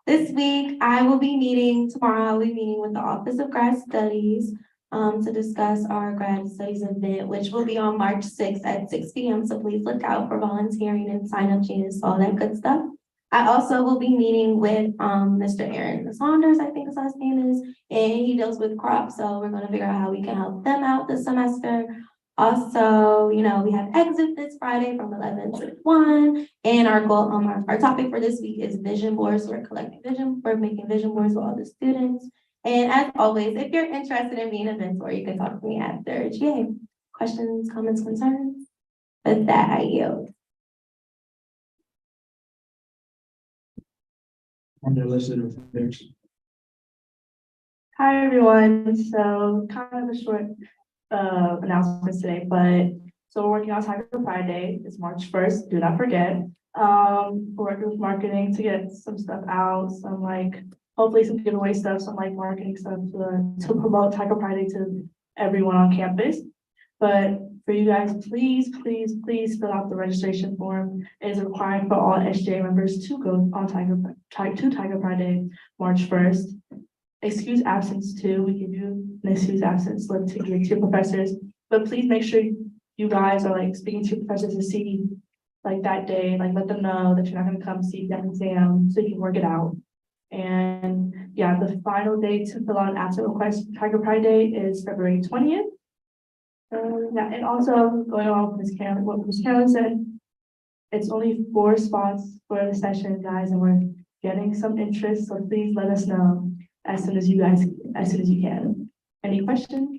This week I will be meeting tomorrow. I'll be meeting with the Office of Grad Studies to discuss our grad studies event, which will be on March 6th at 6 p.m. So please look out for volunteering and sign up sheets, all that good stuff. I also will be meeting with Mr. Aaron Saunders, I think his last name is, and he deals with crops. So we're going to figure out how we can help them out this semester. Also, you know, we have exit this Friday from 11 to 1. And our goal, our topic for this week is vision boards. We're collecting vision, we're making vision boards for all the students. And as always, if you're interested in being a mentor, you can talk to me after GA. Questions, comments, concerns? With that, I yield. On their list of affairs. Hi, everyone. So kind of a short announcement today, but so we're working on Tiger Friday. It's March 1st. Do not forget. We're working with marketing to get some stuff out, some like hopefully some giveaway stuff, some like marketing stuff to promote Tiger Friday to everyone on campus. But for you guys, please fill out the registration form. It is required for all SJ members to go on Tiger Friday, March 1st. Excuse absence too. We give you an excuse absence slip to give to your professors, but please make sure you guys are like speaking to your professors to see like that day, like let them know that you're not going to come see that exam so you can work it out. And yeah, the final day to fill out an absent request for Tiger Pride Day is February 20th. Yeah, and also going on with what Ms. Carolyn said, it's only 4 spots for the session, guys, and we're getting some interest, so please let us know as soon as you can. Any questions?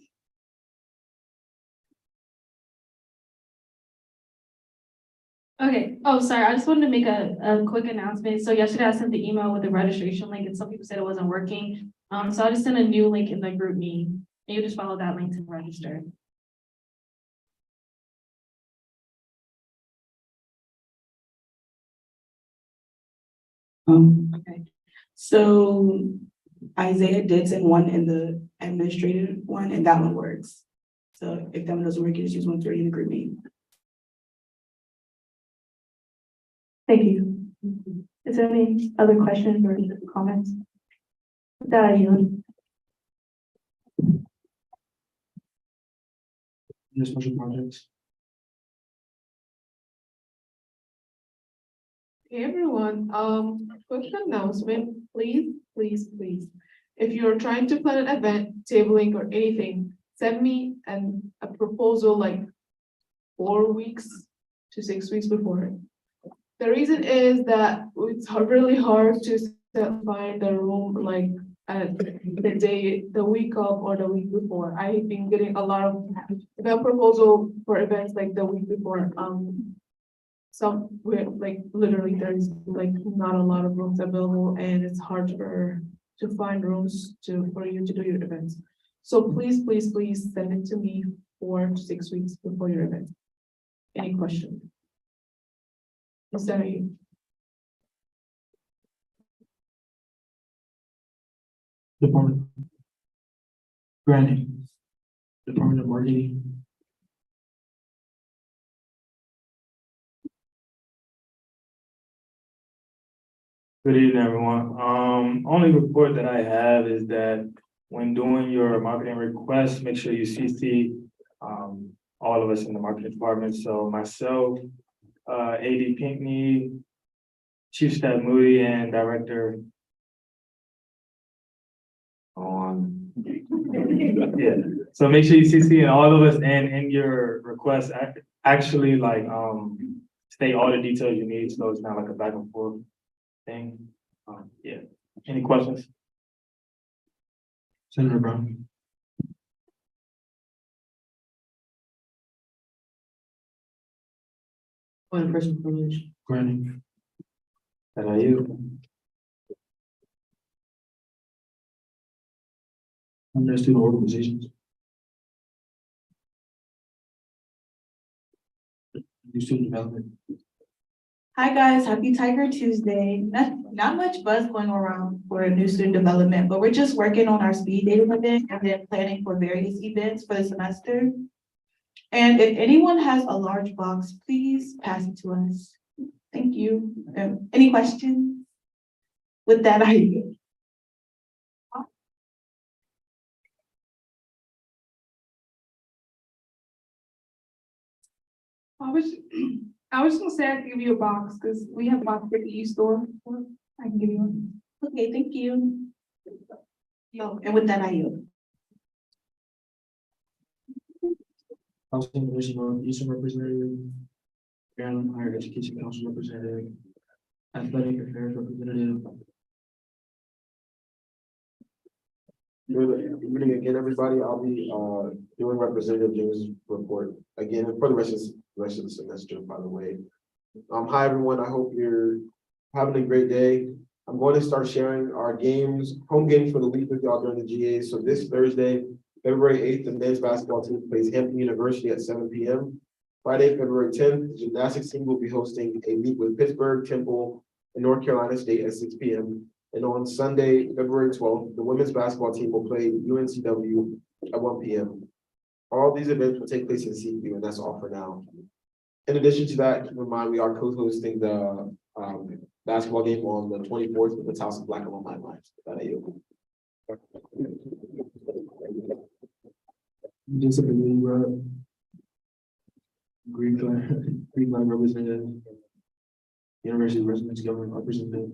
Okay, oh, sorry, I just wanted to make a quick announcement. So yesterday I sent the email with the registration link and some people said it wasn't working. So I just sent a new link in the group meeting. And you just follow that link to register. Okay. So Isaiah did send one in the administrative one, and that one works. So if that one doesn't work, you just use 130 in the group meeting. Thank you. Is there any other questions or comments? With that, I yield. Any special projects? Hey everyone, quick announcement, please. If you're trying to plan an event, tabling or anything, send me a proposal like 4 weeks to 6 weeks before. The reason is that it's really hard to find a room like the week of or the week before. I've been getting a lot of event proposal for events like the week before. Some we're like literally there's like not a lot of rooms available and it's hard to find rooms for you to do your events. So please send it to me 4 to 6 weeks before your event. Any question? Is that you? Department. Granting. Department of Marketing. Good evening, everyone. Only report that I have is that when doing your marketing requests, make sure you CC all of us in the marketing department. So myself, AD Pinkney, Chief Staff Moody, and Director on. Yeah, so make sure you CC in all of us and in your request, actually like state all the details you need, so it's not like a back and forth thing. Yeah. Any questions? Senator Brown. One person privilege. Granting. That are you? Under student organizations. New student development. Hi, guys. Happy Tiger Tuesday. Not much buzz going around for new student development, but we're just working on our speed dating event and then planning for various events for the semester. And if anyone has a large box, please pass it to us. Thank you. Any questions? With that, I I was, I was just gonna say I can give you a box, because we have a box at the e-store, so I can give you one. Okay, thank you. Yo, and with that, I yield. Housing Division Northeastern Representative, Maryland Higher Education Council Representative, Athletic Affairs Representative. Good evening again, everybody. I'll be doing Representative James' report again and for the rest of the semester, by the way. Hi, everyone. I hope you're having a great day. I'm going to start sharing our games, home games for the week with y'all during the GA. So this Thursday, February 8th, the men's basketball team plays Hampton University at 7 p.m. Friday, February 10th, the gymnastics team will be hosting a meet with Pittsburgh, Temple, and North Carolina State at 6 p.m. And on Sunday, February 12th, the women's basketball team will play UNCW at 1 p.m. All these events will take place in CQ, and that's all for now. In addition to that, keep in mind we are co-hosting the basketball game on the 24th with the Towson Black Alumni Alliance. That I yield. Discipline, Greek line representative, University Residence Government Representative.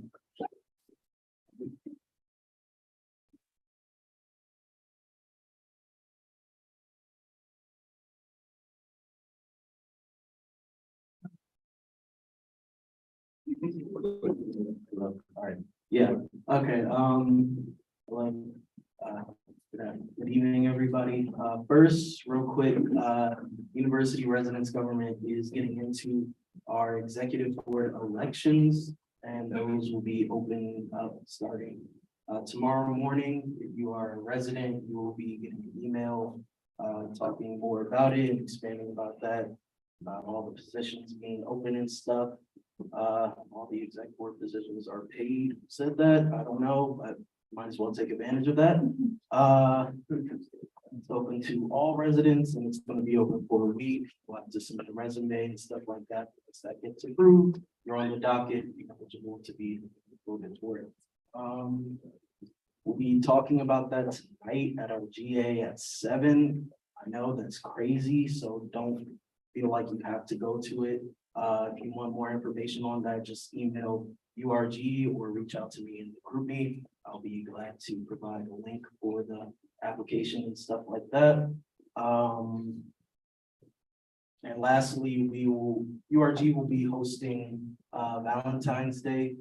All right, yeah, okay, well, good evening, everybody. First, real quick, University Residence Government is getting into our executive board elections, and those will be opening up starting tomorrow morning. If you are a resident, you will be getting an email talking more about it, expanding about that, about all the positions being open and stuff. All the exec board positions are paid. Who said that? I don't know, but might as well take advantage of that. It's open to all residents and it's going to be open for a week. We'll have to submit a resume and stuff like that. Once that gets approved, you're on the docket, you're eligible to be voted for it. We'll be talking about that tonight at our GA at 7. I know that's crazy, so don't feel like you have to go to it. If you want more information on that, just email URG or reach out to me in the group me. I'll be glad to provide a link for the application and stuff like that. And lastly, URG will be hosting Valentine's Day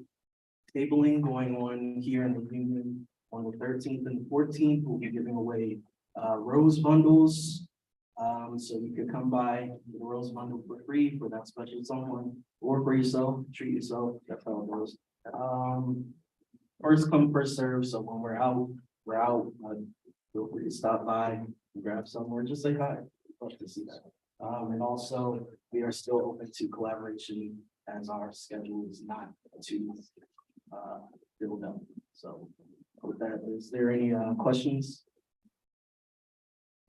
tabling going on here in the Union on the 13th and 14th. We'll be giving away rose bundles. So you could come by the rose bundle for free for that special someone or for yourself, treat yourself. That's how it goes. First come, first serve. So when we're out, feel free to stop by and grab some or just say hi. Love to see that. And also we are still open to collaboration as our schedule is not to build up. So with that, is there any questions?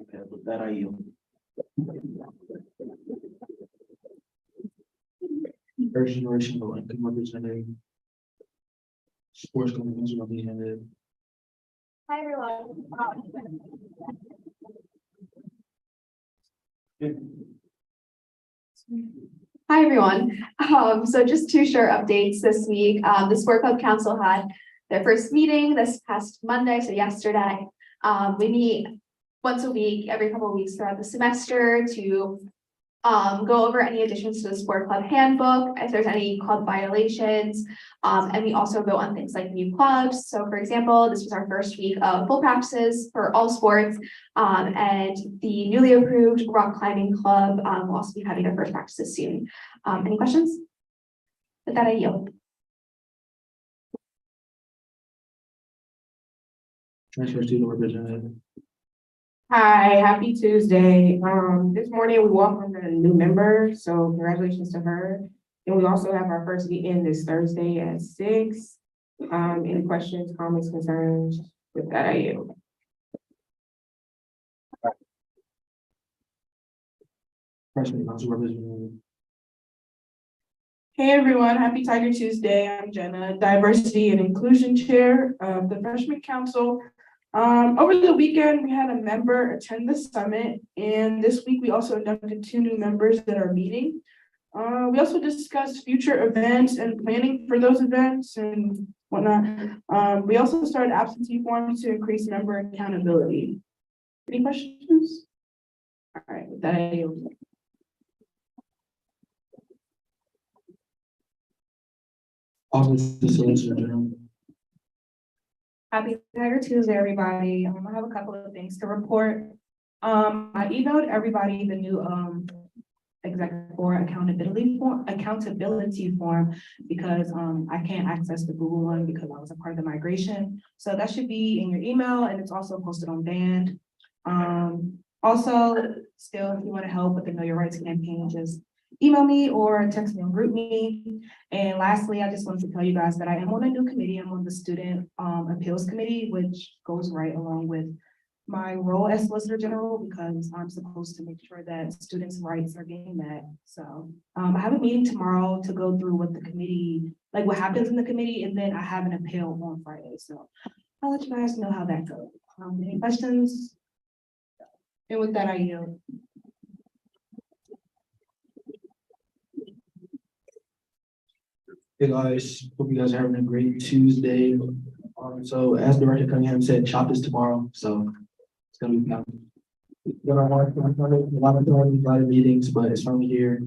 Okay, with that, I yield. First generation of income representative. Sports companies representative. Hi, everyone. Hi, everyone. So just 2 short updates this week. The Sport Club Council had their first meeting this past Monday, so yesterday. We meet once a week, every couple of weeks throughout the semester to go over any additions to the sport club handbook, if there's any club violations. And we also vote on things like new clubs. So for example, this was our first week of full practices for all sports. And the newly approved rock climbing club will also be having their first practices soon. Any questions? With that, I yield. Transfer student representative. Hi, happy Tuesday. This morning we welcomed a new member, so congratulations to her. And we also have our first meeting this Thursday at 6. Any questions, comments, concerns? With that, I yield. Freshman council representative. Hey everyone, happy Tiger Tuesday. I'm Jenna, Diversity and Inclusion Chair of the Freshman Council. Over the weekend, we had a member attend the summit, and this week we also inducted 2 new members that are meeting. We also discussed future events and planning for those events and whatnot. We also started absentee forms to increase member accountability. Any questions? All right, with that, I yield. Office of Solicitor General. Happy Tiger Tuesday, everybody. I have a couple of things to report. I emailed everybody the new executive board accountability form because I can't access the Google one because I was a part of the migration. So that should be in your email, and it's also posted on Band. Also, still, if you want to help with the Know Your Rights campaign, just email me or text me on GroupMe. And lastly, I just wanted to tell you guys that I am on a new committee. I'm on the Student Appeals Committee, which goes right along with my role as Solicitor General because I'm supposed to make sure that students' rights are being met. So I have a meeting tomorrow to go through what the committee, like what happens in the committee, and then I have an appeal on Friday. So I'll let you guys know how that goes. Any questions? And with that, I yield. Hey guys, hope you guys are having a great Tuesday. So as Director Cunningham said, CHOP is tomorrow, so it's gonna be a lot of meetings, but it's finally here.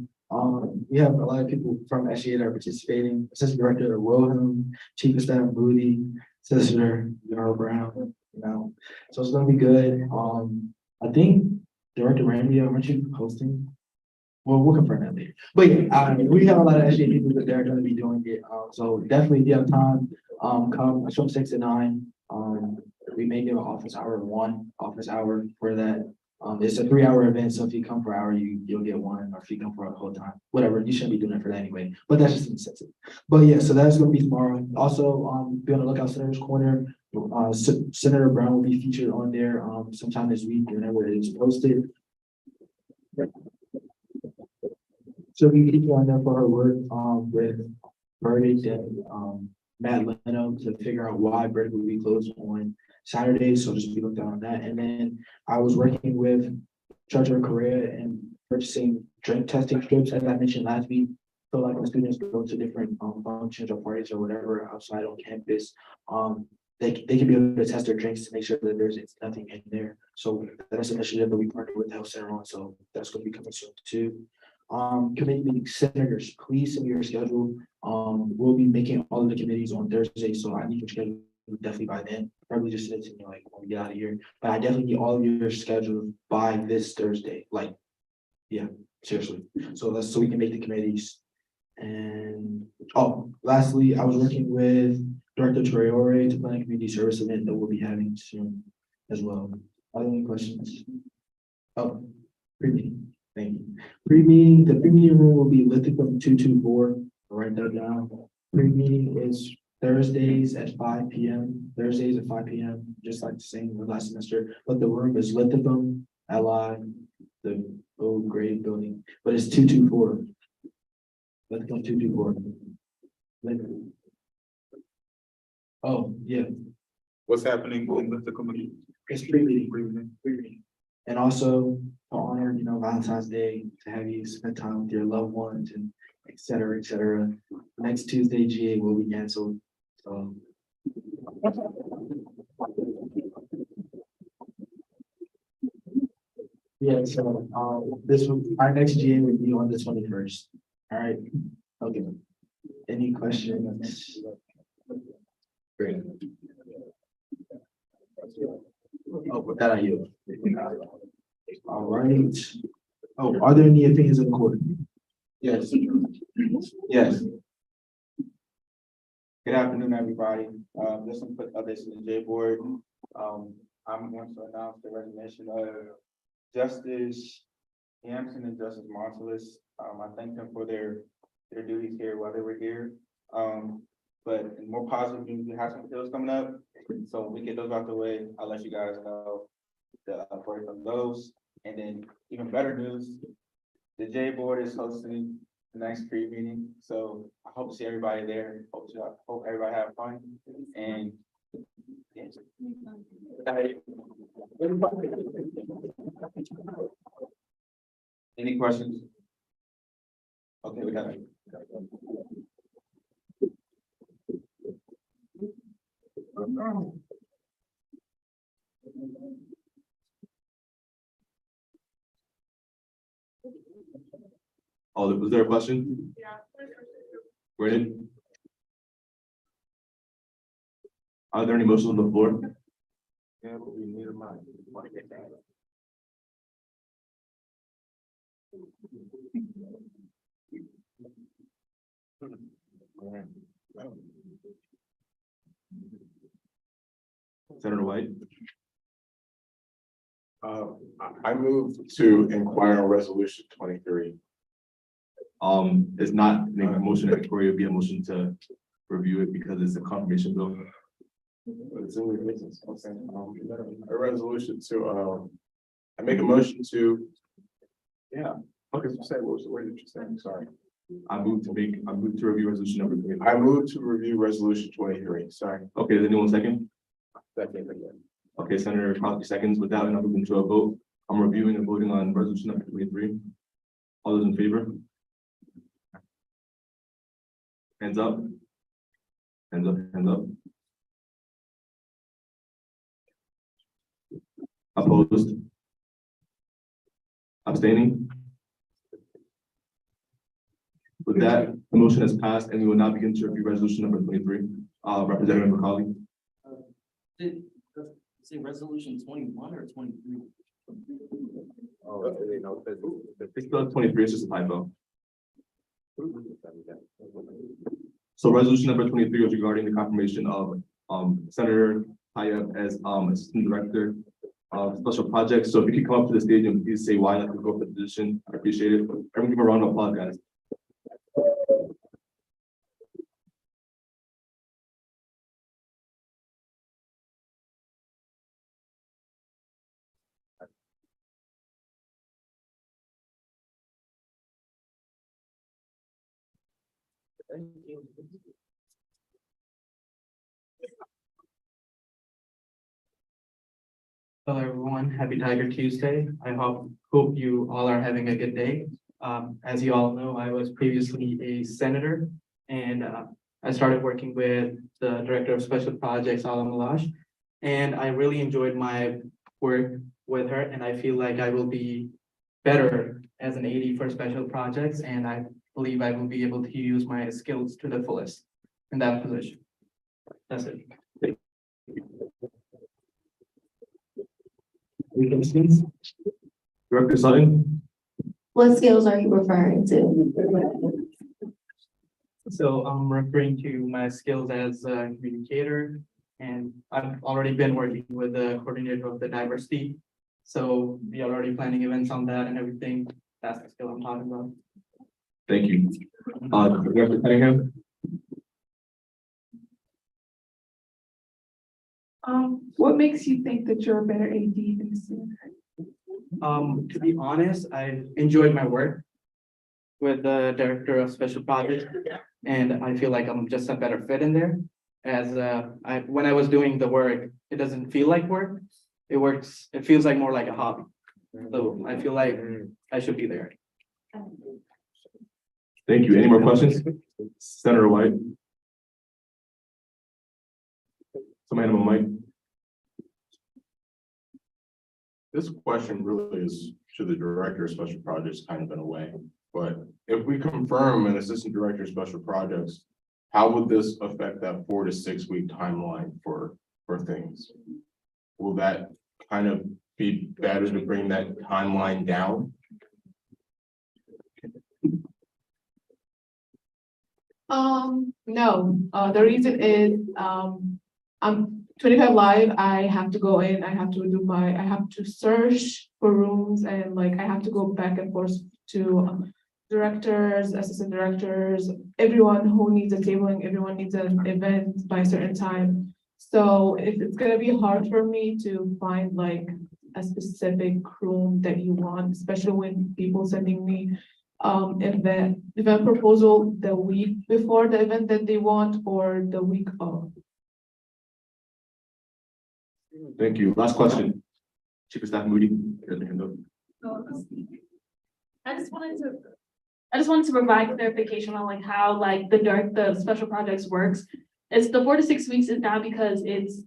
We have a lot of people from SGA that are participating. Assistant Director Wilhelm, Chief of Staff Booty, Solicitor General Brown, so it's gonna be good. I think Director Randy, aren't you hosting? Well, we'll confirm that later. But yeah, we have a lot of SGA people that they're gonna be doing it. So definitely if you have time, come from 6 to 9. We may give an office hour for that. It's a 3-hour event, so if you come for an hour, you'll get one, or if you come for a whole time, whatever, you shouldn't be doing it for that anyway, but that's just an incentive. But yeah, so that's gonna be tomorrow. Also, be on the lookout, Senator's Corner. Senator Brown will be featured on there, sometime this week, whenever it is posted. So we keep on there for her work, with Verdict and, Matt Leno to figure out why Verdict will be closed on Saturdays, so just be looked out on that. And then I was working with Treasurer Correa and purchasing drink testing strips, as I mentioned last week. So like when students go to different functions or parties or whatever outside on campus, they can be able to test their drinks to make sure that there's nothing in there. So that's an initiative that we partner with the health center on, so that's going to be coming soon too. Committee meeting, senators, please send me your schedule. We'll be making all of the committees on Thursday, so I need your schedule definitely by then. Probably just send it to me like when we get out of here, but I definitely need all of your schedule by this Thursday, like, yeah, seriously. So that's so we can make the committees. And lastly, I was working with Director Torreore to plan a community service event that we'll be having soon as well. Are there any questions? Oh, pre-meeting. Thank you. Pre-meeting, the pre-meeting room will be lifted from 224. Write that down. Pre-meeting is Thursdays at 5 p.m. Thursdays at 5 p.m. Just like the same with last semester. But the room is Lithicum, LI, the old grade building, but it's 224. Lithicum 224. Lithicum. Oh, yeah. What's happening with the committee? It's pre-meeting. And also to honor, Valentine's Day, to have you spend time with your loved ones and et cetera, et cetera. Next Tuesday, GA will be canceled. So. Yeah, so our next GA will be on the 21st. All right. Okay. Any questions? Great. Oh, with that, I yield. All right. Oh, are there any opinions of the court? Yes. Yes. Good afternoon, everybody. Just some quick updates to the J board. I'm going to announce the resignation of Justice Hampson and Justice Marcellus. I thank them for their their duties here while they were here. But in more positive news, we have some deals coming up. So when we get those out the way, I'll let you guys know the update from those. And then even better news, the J board is hosting the next pre-meeting. So I hope to see everybody there. Hope everybody have fun and. Yeah. Any questions? Okay, we got it. Oh, was there a question? Brandon? Are there any motions on the floor? Yeah, but we need a mic. Senator White? I move to inquire on resolution 23. It's not make a motion to inquiry, it'd be a motion to review it because it's a confirmation bill. It's in the business. Okay. A resolution to, I make a motion to, yeah, okay, so say, what did you say? I'm sorry. I move to review resolution number 3. I move to review resolution 23, sorry. Okay, is anyone second? Second again. Okay, Senator Crosby seconds. With that, I'm moving to a vote. I'm reviewing and voting on resolution number 23. All those in favor? Hands up. Hands up, hands up. Opposed? Abstaining? With that, the motion has passed and we will now begin to review resolution number 23. Representative McCauley. Did say resolution 21 or 23? Oh, they know. It's still 23, it's just a typo. So resolution number 23 is regarding the confirmation of Senator Hayek as Assistant Director of Special Projects. So if you could come up to the stage and please say why I'd like to go for the position, I appreciate it. Everyone give a round of applause, guys. Hello, everyone. Happy Tiger Tuesday. I hope you all are having a good day. As you all know, I was previously a senator and I started working with the Director of Special Projects, Alam Malash, and I really enjoyed my work with her, and I feel like I will be better as an AD for special projects, and I believe I will be able to use my skills to the fullest in that position. That's it. Director Sutton. What skills are you referring to? So I'm referring to my skills as a communicator, and I've already been working with the coordinator of the diversity. So we are already planning events on that and everything. That's the skill I'm talking about. Thank you. Director Cunningham. What makes you think that you're a better AD than the senator? To be honest, I enjoyed my work with the Director of Special Projects, and I feel like I'm just a better fit in there. As when I was doing the work, it doesn't feel like work. It feels like more like a hobby. So I feel like I should be there. Thank you. Any more questions? Senator White. Somebody have a mic. This question really is to the Director of Special Projects kind of in a way, but if we confirm an Assistant Director of Special Projects, how would this affect that 4 to 6 week timeline for things? Will that kind of be better to bring that timeline down? No, the reason is, I'm 25 Live, I have to go in, I have to search for rooms and like, I have to go back and forth to directors, assistant directors, everyone who needs a tabling, everyone needs an event by a certain time. So it's gonna be hard for me to find like a specific room that you want, especially when people sending me event proposal the week before the event that they want or the week of. Thank you. Last question. Chief of Staff Moody. I just wanted to provide clarification on like how like the special projects works. It's the 4 to 6 weeks is not because it's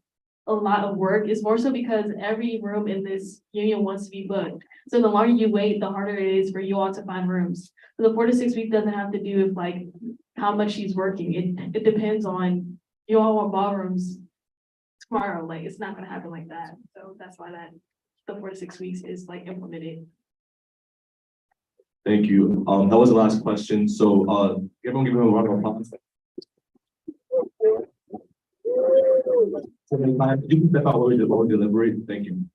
a lot of work. It's more so because every room in this union wants to be booked. So the longer you wait, the harder it is for you all to find rooms. So the 4 to 6 weeks doesn't have to do with like how much she's working. It depends on you all want ballrooms tomorrow. Like it's not gonna happen like that. So that's why the 4 to 6 weeks is like implemented. Thank you. That was the last question. So, everyone give him a round of applause. 75, you can step out while we deliberate. Thank you.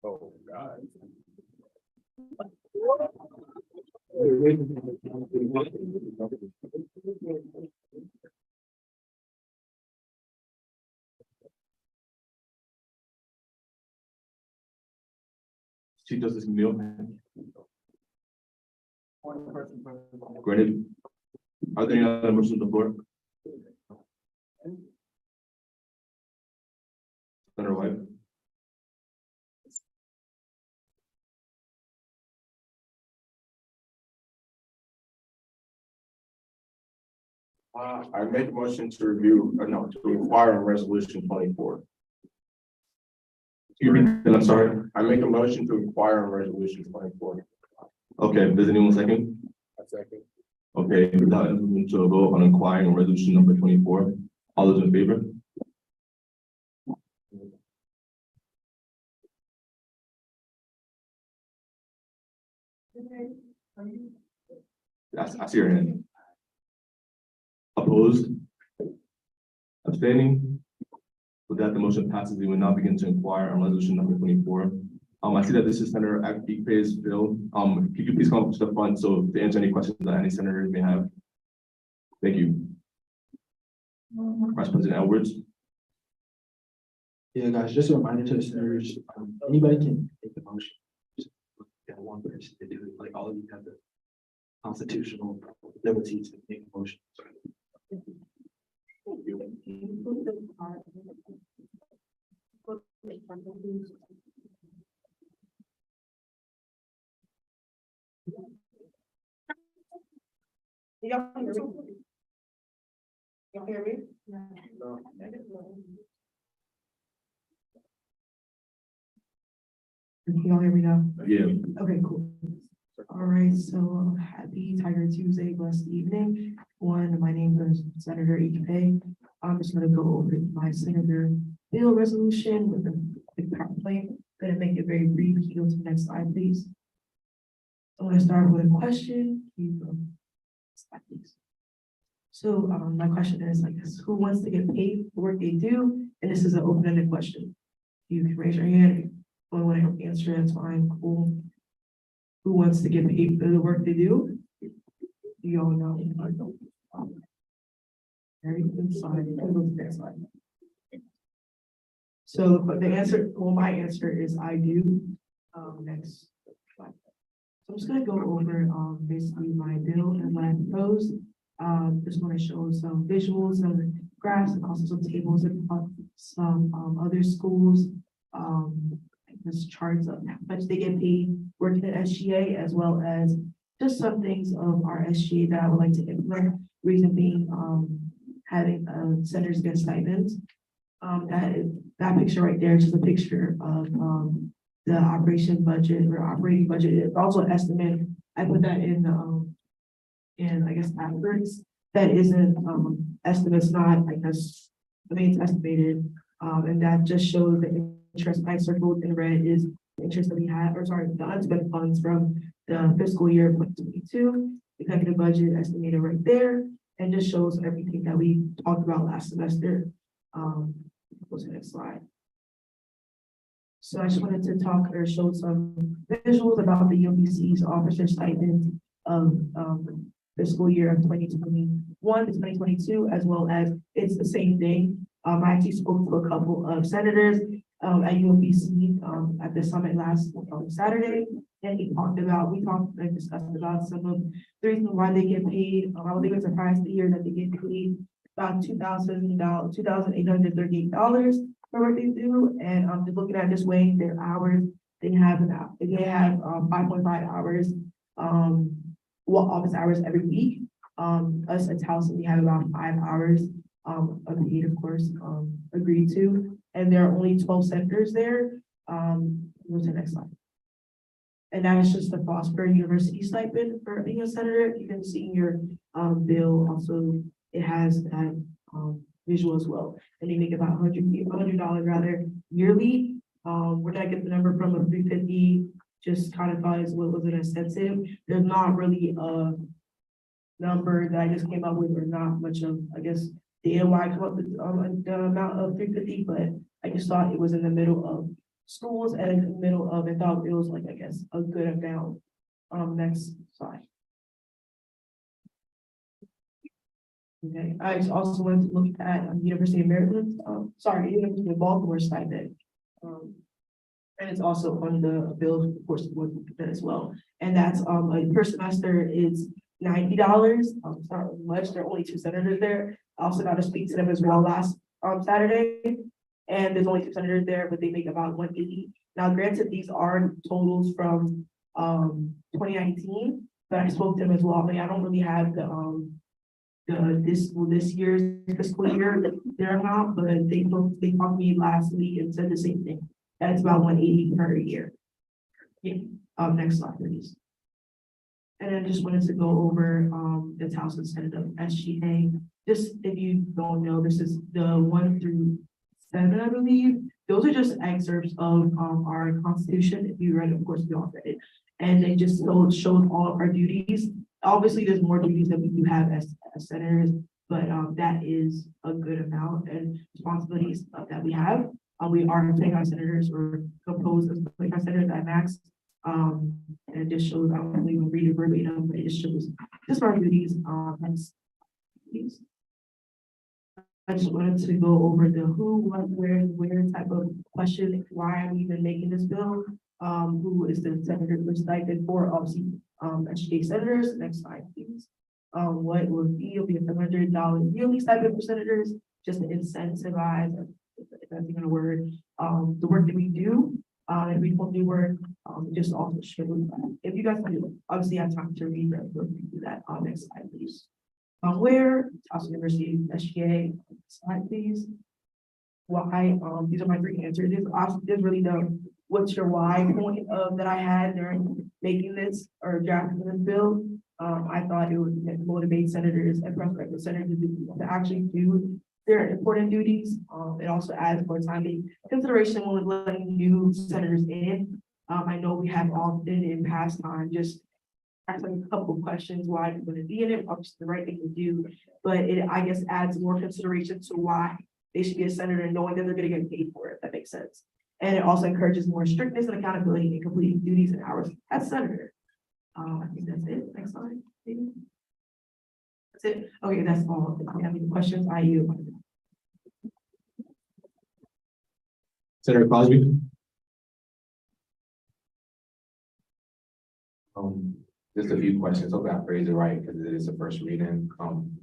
Oh, God. Chief Justice Camille. Granted. Are there any other motions on the floor? Senator White. I make a motion to review, no, to inquire on resolution 24. Excuse me, I'm sorry. I make a motion to inquire on resolution 24. Okay, does anyone second? A second. Okay, without moving to a vote on inquiring on resolution number 24, all those in favor? I see your hand. Opposed? Abstaining? With that, the motion passes. We will now begin to inquire on resolution number 24. I see that this is Senator Akpe's bill. Could you please come up to the front so to answer any questions that any senators may have? Thank you. Vice President Edwards. Yeah, guys, just a reminder to the senators, anybody can take the motion. Just get one person to do it, like all of you have the constitutional liberty to make a motion. Y'all hear me? Y'all hear me? No. Can y'all hear me now? Yeah. Okay, cool. All right, so happy Tiger Tuesday, blessed evening. My name is Senator Ike. I'm just gonna go over my senator bill resolution with a big PowerPoint. Gonna make it very brief. Can you go to the next slide, please? I'm gonna start with a question. Can you go slide, please? So my question is, I guess, who wants to get paid for work they do? And this is an open-ended question. You can raise your hand. If you want to answer, that's fine, cool. Who wants to get paid for the work they do? You all know. Very good slide. Go to the next slide. So the answer, well, my answer is I do. Next slide. So I'm just gonna go over basically my bill and what I proposed. Just want to show some visuals, some graphs, and also some tables and some other schools. This charts of how much they get paid working at SGA, as well as just some things of our SGA that I would like to implement. Reason being, having senators get stipends. That picture right there is just a picture of the operation budget or operating budget. It's also an estimate. I put that in I guess afterwards. That isn't estimates, not I guess. I mean, it's estimated, and that just shows the interest I circled in red is the interest that we had, or sorry, the unspent funds from the fiscal year 2022, executive budget estimated right there, and just shows everything that we talked about last semester. Go to the next slide. So I just wanted to talk or show some visuals about the UMBC's officer stipend of fiscal year of 2021 to 2022, as well as it's the same thing. I actually spoke to a couple of senators at UMBC at the summit last Saturday, and we talked and discussed about some of the reasons why they get paid. I don't think it's surprised to hear that they get paid about $2,838 for what they do, and I'm just looking at this weighing their hours. They have 5.5 hours, office hours every week. Us at Towson, we have about 5 hours paid, of course, agreed to, and there are only 12 senators there. Go to the next slide. And that is just the Frostburg University stipend for being a senator. You can see in your bill also, it has that visual as well. And they make about $100 rather yearly. We're not getting the number from a 350, just kind of thought what was an incentive. There's not really a number that I just came up with, or not much of, I guess, data why I come up with the amount of 350, but I just thought it was in the middle of schools and in the middle of, I thought it was like, I guess, a good amount. Next slide. Okay, I just also wanted to look at University of Maryland, University of Baltimore stipend. And it's also on the bill, of course, with that as well. And that's, per semester is $90. It's not much, there are only 2 senators there. I also got to speak to them as well last, Saturday. And there's only 2 senators there, but they make about 180. Now granted, these are totals from, 2019, but I spoke to them as well. I mean, I don't really have this year's fiscal year, their amount, but they talked to me last week and said the same thing. That's about 180 per year. Yeah, next slide, please. And then just wanted to go over, the Towson Senate of SGA. Just if you don't know, this is the 1 through 7, I believe. Those are just excerpts of, our constitution. If you read it, of course, we all read it. And they just showed all of our duties. Obviously, there's more duties that we do have as senators, but, that is a good amount and responsibilities that we have. We are 25 senators or composed of 25 senators at max. And it just shows, I don't really want to read it verbatim, but it just shows just our duties. I just wanted to go over the who, what, where type of question, why I'm even making this bill. Who is the senator for stipend for obviously, SGA senators. Next slide, please. What will be, it'll be a $700 yearly stipend for senators, just to incentivize, if that's even a word, the work that we do. And we will do work, just also show that. If you guys do, obviously have time to read that, we'll do that. Next slide, please. Where, Towson University, SGA, slide, please. Why, these are my 3 answers. There's really no, what's your why point of that I had during making this or drafting this bill. I thought it would motivate senators and prospective senators to actually do their important duties. It also adds more timely consideration when letting new senators in. I know we have often in past time just asking a couple of questions why they're going to be in it, obviously the right thing to do, but it, I guess, adds more consideration to why they should be a senator, knowing that they're going to get paid for it, if that makes sense. And it also encourages more strictness and accountability in completing duties and hours as senator. I think that's it. Next slide. Maybe. That's it. Okay, that's all. If you have any questions, I yield. Senator Crosby. Just a few questions. Hopefully I phrased it right because it is the first reading.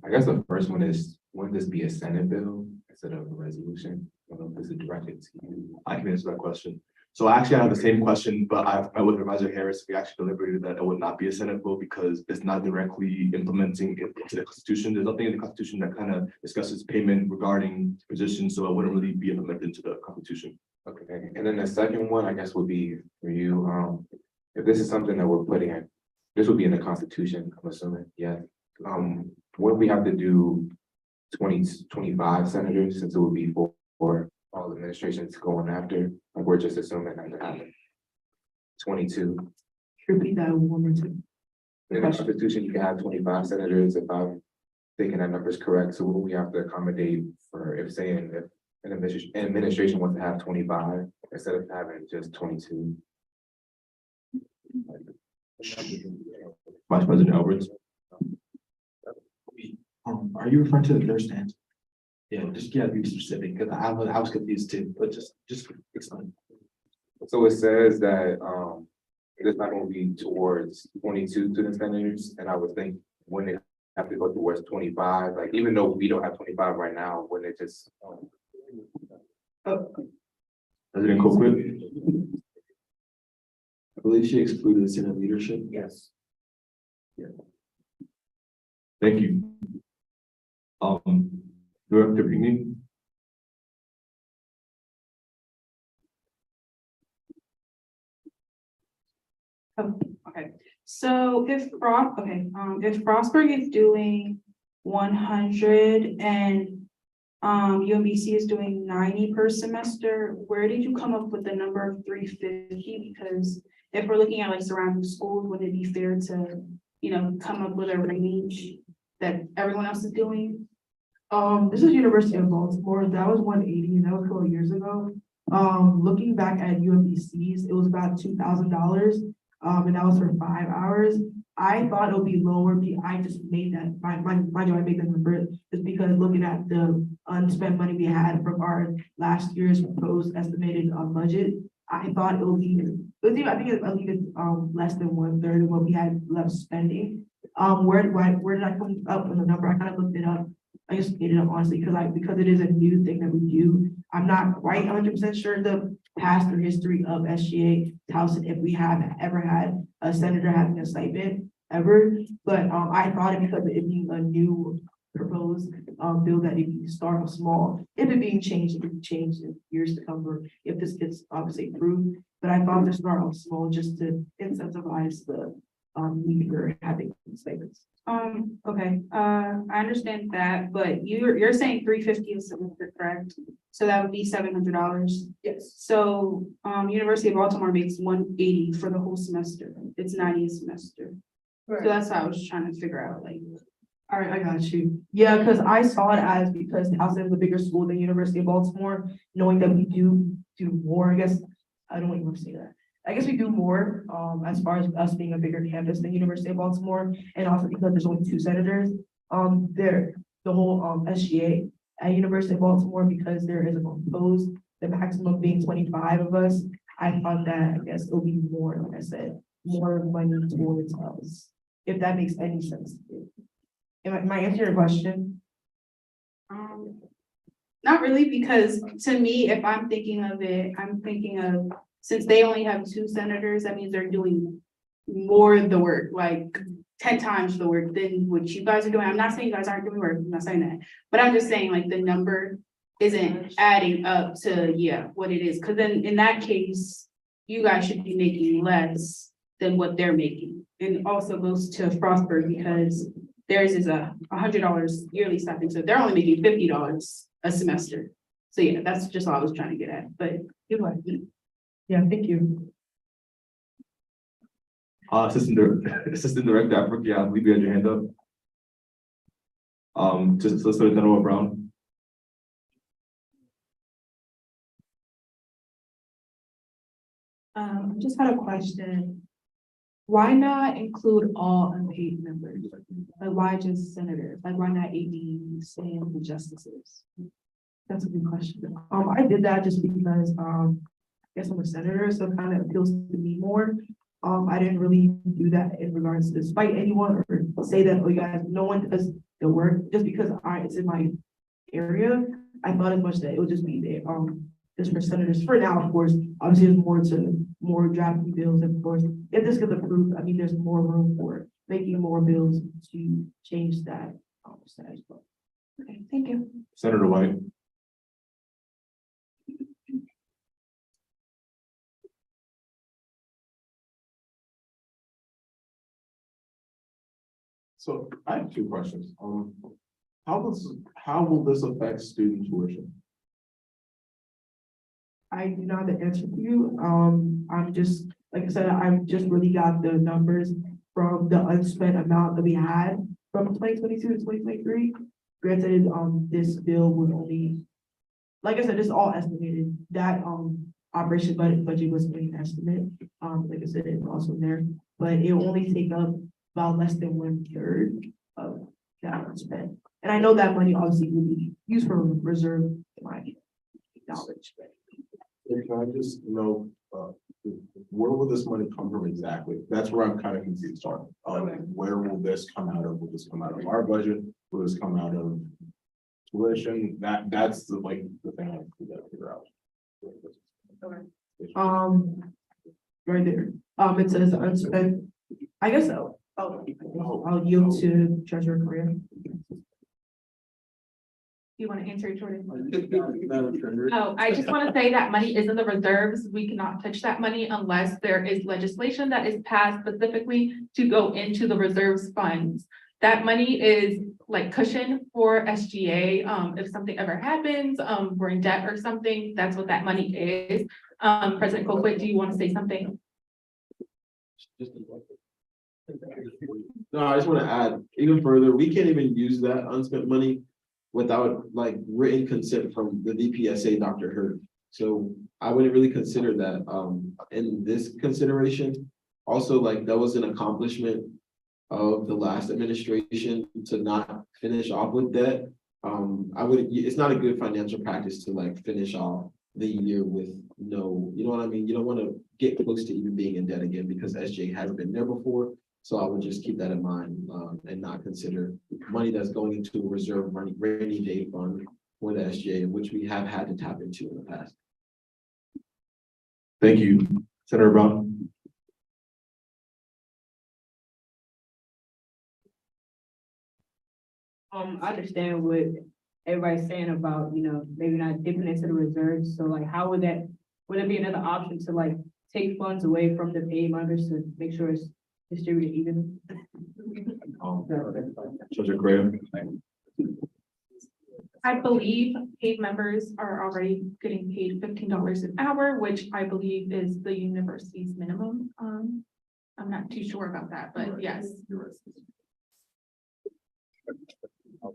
I guess the first one is, wouldn't this be a Senate bill instead of a resolution? I don't know if this is directed to you. I can answer that question. So actually, I have the same question, but I've met with Advisor Harris. We actually deliberated that it would not be a Senate bill because it's not directly implementing it into the Constitution. There's nothing in the Constitution that kind of discusses payment regarding positions, so it wouldn't really be implemented into the Constitution. Okay, and then the second one, I guess, would be for you. If this is something that we're putting in, this would be in the Constitution, I'm assuming, yeah. Would we have to do 25 senators, since it would be for all the administrations going after, like we're just assuming that to happen? 22. Repeat that one more time. In the Constitution, you can have 25 senators, if I'm thinking that number is correct, so will we have to accommodate for, if saying, if an administration wants to have 25 instead of having just 22? Vice President Alberts. Are you referring to the third stanza? Yeah, just gotta be specific, because I was confused too, but just explain. So it says that, it's not gonna be towards 22 student senators, and I would think when they have to go towards 25, like, even though we don't have 25 right now, when it just. President Colquitt. I believe she excluded Senate leadership. Yes. Yeah. Thank you. Director Pinckney. Okay, so if Frostburg is doing 100 and UMBC is doing 90 per semester, where did you come up with the number of 350? Because if we're looking at like surrounding schools, would it be fair to, come up with a range that everyone else is doing? This is University of Baltimore. That was 180, and that was 12 years ago. Looking back at UMBC's, it was about $2,000. And that was for 5 hours. I thought it would be lower, I just made that, my job, I made that number, just because looking at the unspent money we had from our last year's proposed estimated budget. I thought it would be, I think it, I think it's, less than 1/3 of what we had left spending. Where did I come up with the number? I kind of looked it up. I just made it up honestly, because it is a new thing that we do. I'm not quite 100% sure the past or history of SGA Towson, if we have ever had a senator having a stipend ever. But I thought it, because it being a new proposed bill, that if you start off small, if it being changed, it could change in years to come, or if this gets obviously approved. But I thought to start off small just to incentivize the need for having stipends. Okay, I understand that, but you're saying 350 a semester, correct? So that would be $700. Yes. So, University of Baltimore makes 180 for the whole semester. It's 90 a semester. So that's what I was trying to figure out, like. All right, I got you. Yeah, because I saw it as, because Towson is a bigger school than University of Baltimore, knowing that we do more, I guess. I don't even want to say that. I guess we do more, as far as us being a bigger campus than University of Baltimore, and also because there's only 2 senators. The whole, SGA at University of Baltimore, because there is a proposed, the maximum being 25 of us. I thought that, I guess, it'll be more, like I said, more money towards us, if that makes any sense to you. Am I answering your question? Not really, because to me, if I'm thinking of it, I'm thinking of, since they only have 2 senators, that means they're doing more of the work, like 10 times the work than what you guys are doing. I'm not saying you guys aren't doing work, I'm not saying that, but I'm just saying, like, the number isn't adding up to, what it is. Cause then in that case, you guys should be making less than what they're making. And also goes to Frostburg, because theirs is $100 yearly stipend, so they're only making $50 a semester. So that's just all I was trying to get at, but you're right. Yeah, thank you. Assistant Director Africa, yeah, I believe you had your hand up. Just Solicitor General Brown. Just had a question. Why not include all unpaid members? Like, why just senators? Like, why not ADs and the justices? That's a good question. I did that just because, I guess I'm a senator, so it kind of appeals to me more. I didn't really do that in regards to despite anyone or say that, oh, you guys, no one does the work, just because it's in my area. I thought as much that it would just be there, just for senators for now, of course. Obviously, there's more drafting bills, and of course, if this gets approved, I mean, there's more room for making more bills to change that status quo. Okay, thank you. Senator White. So I have 2 questions. How will this affect student tuition? I do not have the answer for you. I'm just, like I said, I've just really got the numbers from the unspent amount that we had from 2022 to 2023. Granted, this bill would only, like I said, it's all estimated. That operation budget was an estimate. Like I said, it's also there, but it will only take up about less than 1/3 of that unspent. And I know that money obviously will be used for reserve, in my knowledge. And can I just know, where will this money come from exactly? That's where I'm kind of confused on. Where will this come out of? Will this come out of our budget? Will this come out of tuition? That's the thing I gotta figure out. Right there. It says unspent. I guess so. I'll yield to Treasurer Correa. You want to answer, Jordan? Oh, I just want to say that money is in the reserves. We cannot touch that money unless there is legislation that is passed specifically to go into the reserves funds. That money is like cushion for SGA. If something ever happens, we're in debt or something, that's what that money is. President Colquitt, do you want to say something? No, I just want to add even further, we can't even use that unspent money without written consent from the DPSA, Dr. Hurd. So I wouldn't really consider that in this consideration. Also, that was an accomplishment of the last administration to not finish off with debt. It's not a good financial practice to like finish off the year with no, you know what I mean? You don't want to get close to even being in debt again because SJ has been there before. So I would just keep that in mind, and not consider money that's going into a reserve money, rainy day fund for the SJ, which we have had to tap into in the past. Thank you, Senator Brown. I understand what everybody's saying about, maybe not dipping into the reserves, so like, how would that, would it be another option to like take funds away from the paid members to make sure it's distributed evenly? Treasurer Graham. I believe paid members are already getting paid $15 an hour, which I believe is the university's minimum. I'm not too sure about that, but yes.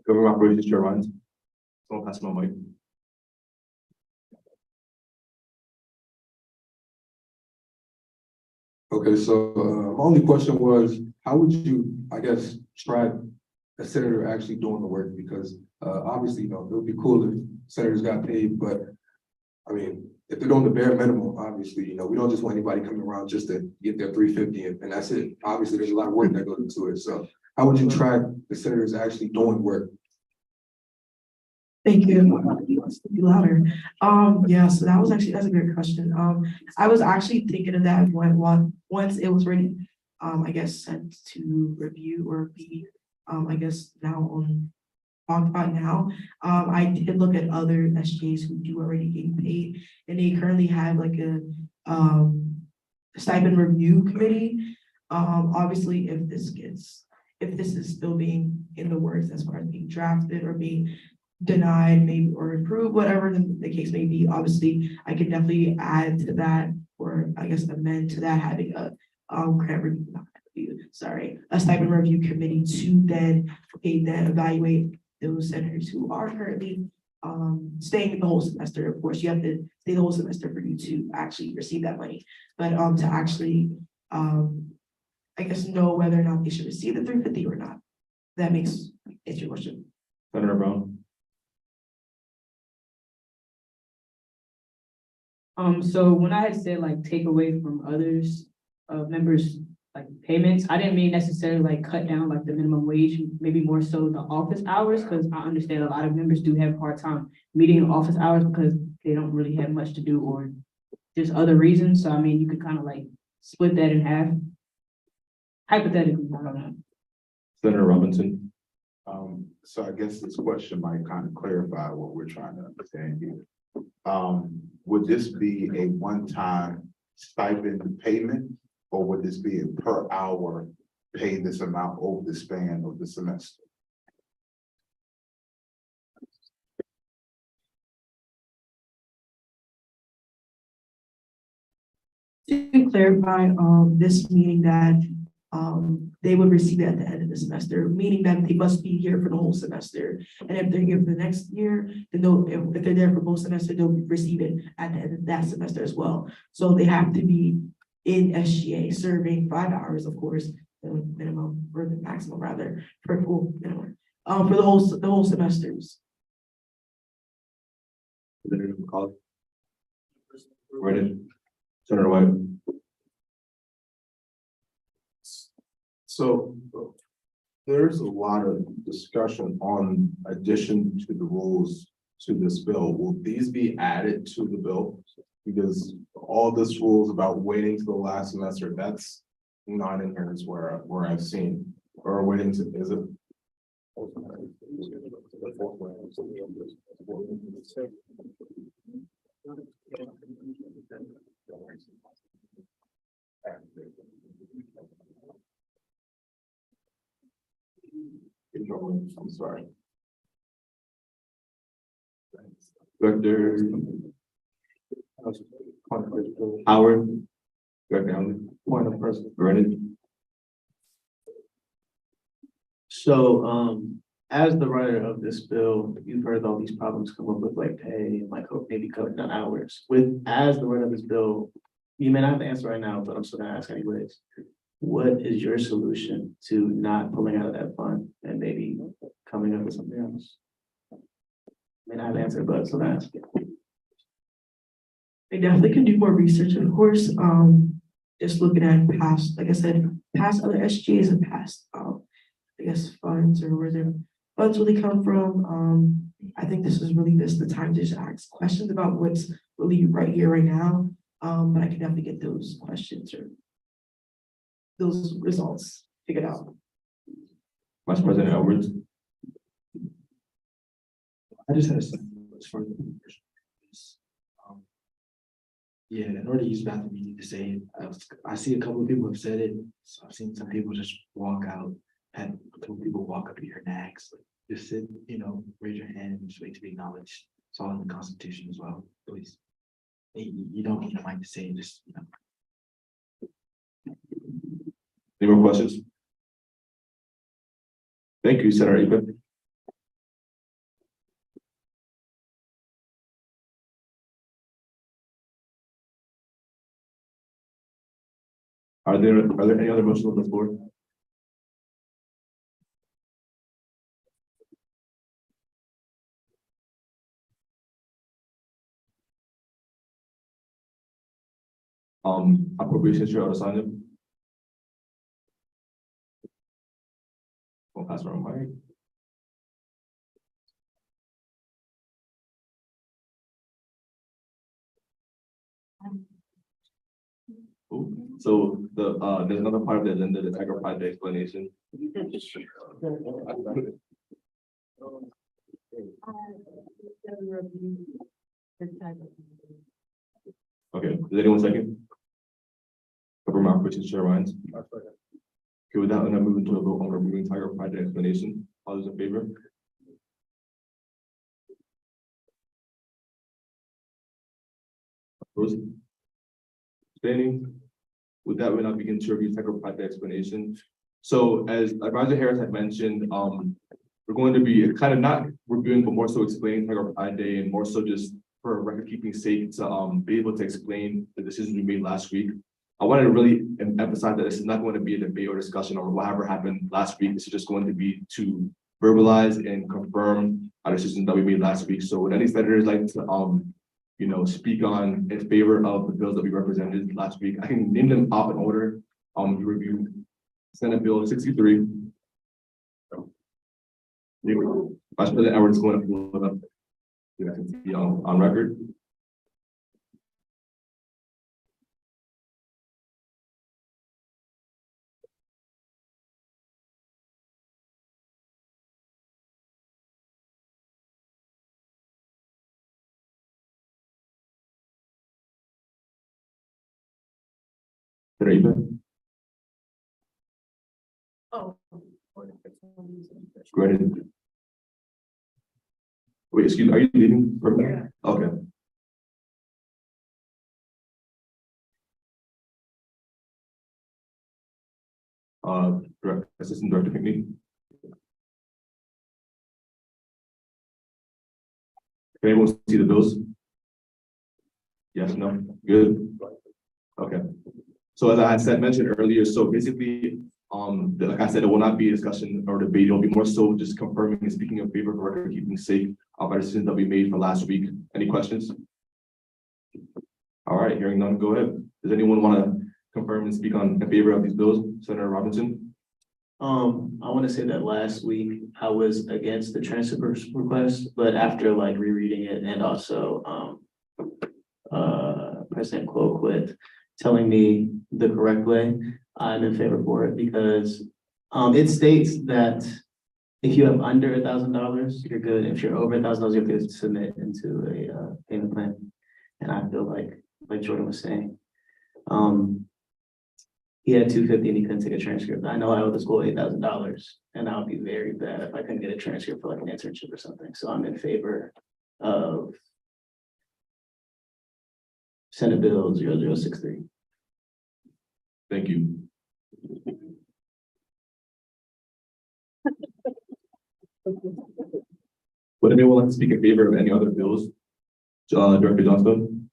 Government Operations Chair Ryan. Someone pass my mic. Okay, so my only question was, how would you, I guess, track a senator actually doing the work? Because obviously, it would be cool if senators got paid, but I mean, if they're doing the bare minimum, obviously, we don't just want anybody coming around just to get their $350 and that's it. Obviously, there's a lot of work that goes into it. So how would you track the senators actually doing work? Thank you. Be louder. Yeah, so that's a great question. I was actually thinking of that once it was ready, I guess sent to review or be, I guess now talked about now. I did look at other SJs who do already getting paid, and they currently have like a stipend review committee. Obviously, if this is still being in the works as far as being drafted or being denied, maybe, or approved, whatever the case may be, obviously, I could definitely add to that, or I guess amend to that, having a a stipend review committee to then evaluate those senators who are currently staying the whole semester. Of course, you have to stay the whole semester for you to actually receive that money, but to actually I guess know whether or not they should receive the $350 or not. That makes answer your question. Senator Brown. So when I had said like take away from others, members like payments, I didn't mean necessarily like cut down like the minimum wage, maybe more so the office hours, because I understand a lot of members do have a hard time meeting office hours because they don't really have much to do or just other reasons. So I mean, you could kind of like split that in half. Hypothetically, I don't know. Senator Robinson. So I guess this question might kind of clarify what we're trying to understand here. Would this be a one-time stipend payment, or would this be a per hour pay this amount over the span of the semester? To clarify, this meaning that they would receive it at the end of the semester, meaning that they must be here for the whole semester. And if they're here for the next year, then if they're there for both semesters, they'll receive it at the end of that semester as well. So they have to be in SGA serving 5 hours, of course, the minimum or the maximum rather, for full minimum, for the whole semesters. Senator McCauley. Ready. Senator White. So there's a lot of discussion on addition to the rules to this bill. Will these be added to the bill? Because all this rules about waiting to the last semester, that's not in here is where I've seen, or waiting to, is it? I'm sorry. Director Howard. Director Allen. Point of person. Ready. So, as the writer of this bill, you've heard all these problems come up with like pay and like maybe cutting down hours. As the writer of this bill, you may not have to answer right now, but I'm still gonna ask anyways. what is your solution to not pulling out of that fund and maybe coming up with something else? May not have answered, but so that's. I definitely can do more research, of course, just looking at past, like I said, past other SGAs and past, I guess, funds or where their funds really come from. I think this is really the time to just ask questions about what's really right here, right now. But I can definitely get those questions or those results figured out. Vice President Edwards. I just had a second as far as yeah, in order to use bathroom, you need to say it. I see a couple of people have said it, so I've seen some people just walk out, and a couple of people walk up here and ask, like, just sit, raise your hand and just wait to be acknowledged. It's all in the Constitution as well, please. You don't need the mic to say it, just, Any more questions? Thank you, Senator Ibe. Are there any other motions on the floor? Appropriations Chair Adesanya. We'll pass around mic. So there's another part of the agenda, the Tiger Project explanation. Okay, does anyone second? Government Operations Chair Ryan. Okay, with that, I'm gonna move into a vote on removing Tiger Project explanation. All those in favor? Opposed? Abstaining? With that, we'll now begin to review Tiger Project explanation. So as Advisor Harris had mentioned, we're going to be kind of not reviewing, but more so explaining Tiger Project and more so just for record keeping sake to be able to explain the decisions we made last week. I wanted to really emphasize that this is not going to be a debate or discussion on whatever happened last week. This is just going to be to verbalize and confirm our decisions that we made last week. So would any senators like to speak on in favor of the bills that we represented last week? I can name them off in order. To review Senate Bill 63. Vice President Edwards is going to pull it up. You guys can see on record. Oh. Go ahead. Wait, excuse me, are you leaving? Yeah. Okay. Assistant Director Pinkney. Can anyone see the bills? Yes, no, good. Okay. So as I had mentioned earlier, so basically, like I said, it will not be a discussion or debate. It'll be more so just confirming and speaking in favor of record keeping sake of our decisions that we made for last week. Any questions? All right, hearing none, go ahead. Does anyone want to confirm and speak in favor of these bills? Senator Robinson? I want to say that last week I was against the transfer request, but after like rereading it and also President Quoquit telling me the correct way, I'm in favor for it because it states that if you have under $1,000, you're good. If you're over $1,000, you have to submit into a payment plan. And I feel like Jordan was saying, he had 250 and he couldn't take a transcript. I know I owe the school $8,000, and that would be very bad if I couldn't get a transcript for like an internship or something. So I'm in favor of Senate Bill 0063. Thank you. Would anyone like to speak in favor of any other bills? Director Johnston?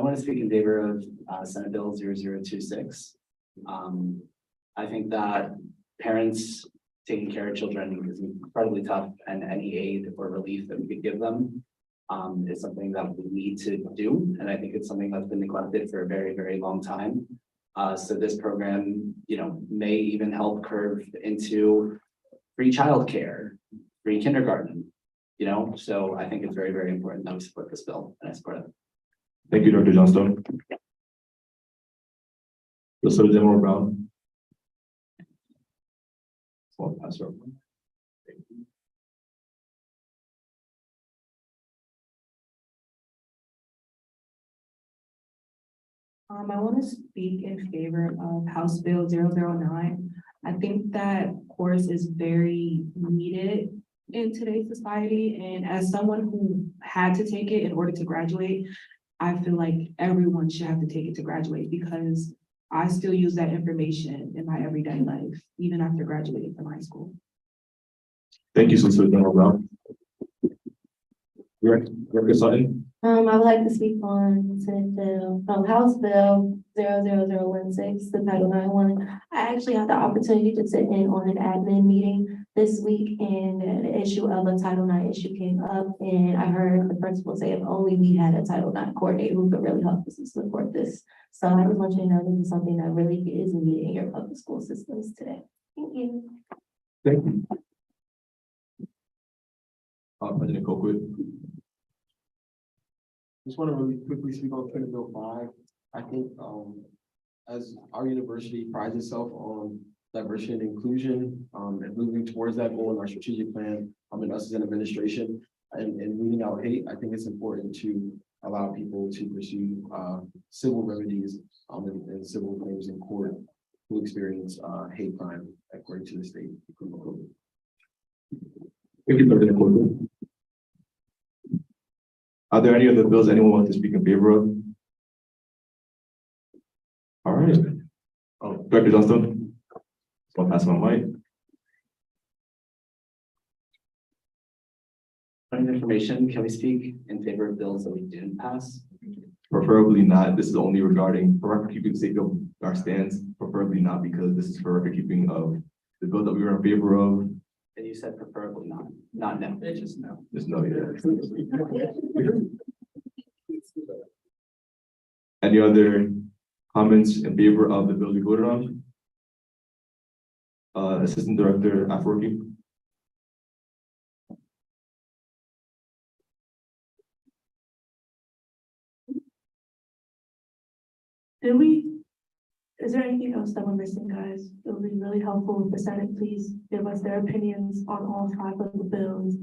want to speak in favor of Senate Bill 0026. I think that parents taking care of children is incredibly tough, and any aid or relief that we could give them is something that we need to do. And I think it's something that's been neglected for a very, very long time. So this program, you know, may even help curve into free childcare, free kindergarten, you know, so I think it's very, very important that we support this bill, and I support it. Thank you, Dr. Johnstone. Mr. General Brown. Well, Pastor. I want to speak in favor of House Bill 009. I think that course is very needed in today's society. And as someone who had to take it in order to graduate, I feel like everyone should have to take it to graduate because I still use that information in my everyday life, even after graduating from high school. Thank you, Solicitor General Brown. Director Sutton. I would like to speak on Senate Bill, House Bill 00016, the Title IX one. I actually had the opportunity to sit in on an admin meeting this week, and the issue of a Title IX issue came up, and I heard the principal say, if only we had a Title IX coordinator who could really help us to support this. So I just want you to know this is something that really is needed in your public school systems today. Thank you. Thank you. President Colquitt. Just want to really quickly speak on Senate Bill 5. I think, as our university prides itself on diversity and inclusion, and moving towards that goal in our strategic plan, and us as an administration, and rooting out hate, I think it's important to allow people to pursue, civil remedies, and civil claims in court who experience, hate crime according to the state criminal code. Thank you, President Colquitt. Are there any other bills anyone wants to speak in favor of? All right. Director Johnstone. I'll pass my mic. Point of information, can we speak in favor of bills that we didn't pass? Preferably not. This is only regarding for record keeping sake of our stance. Preferably not, because this is for record keeping of the bill that we were in favor of. And you said preferably not no. It's just no. Just no, yeah. Any other comments in favor of the bill we voted on? Assistant Director Afroki. Is there anything else that we're missing, guys? It would be really helpful if the Senate please give us their opinions on all 5 of the bills.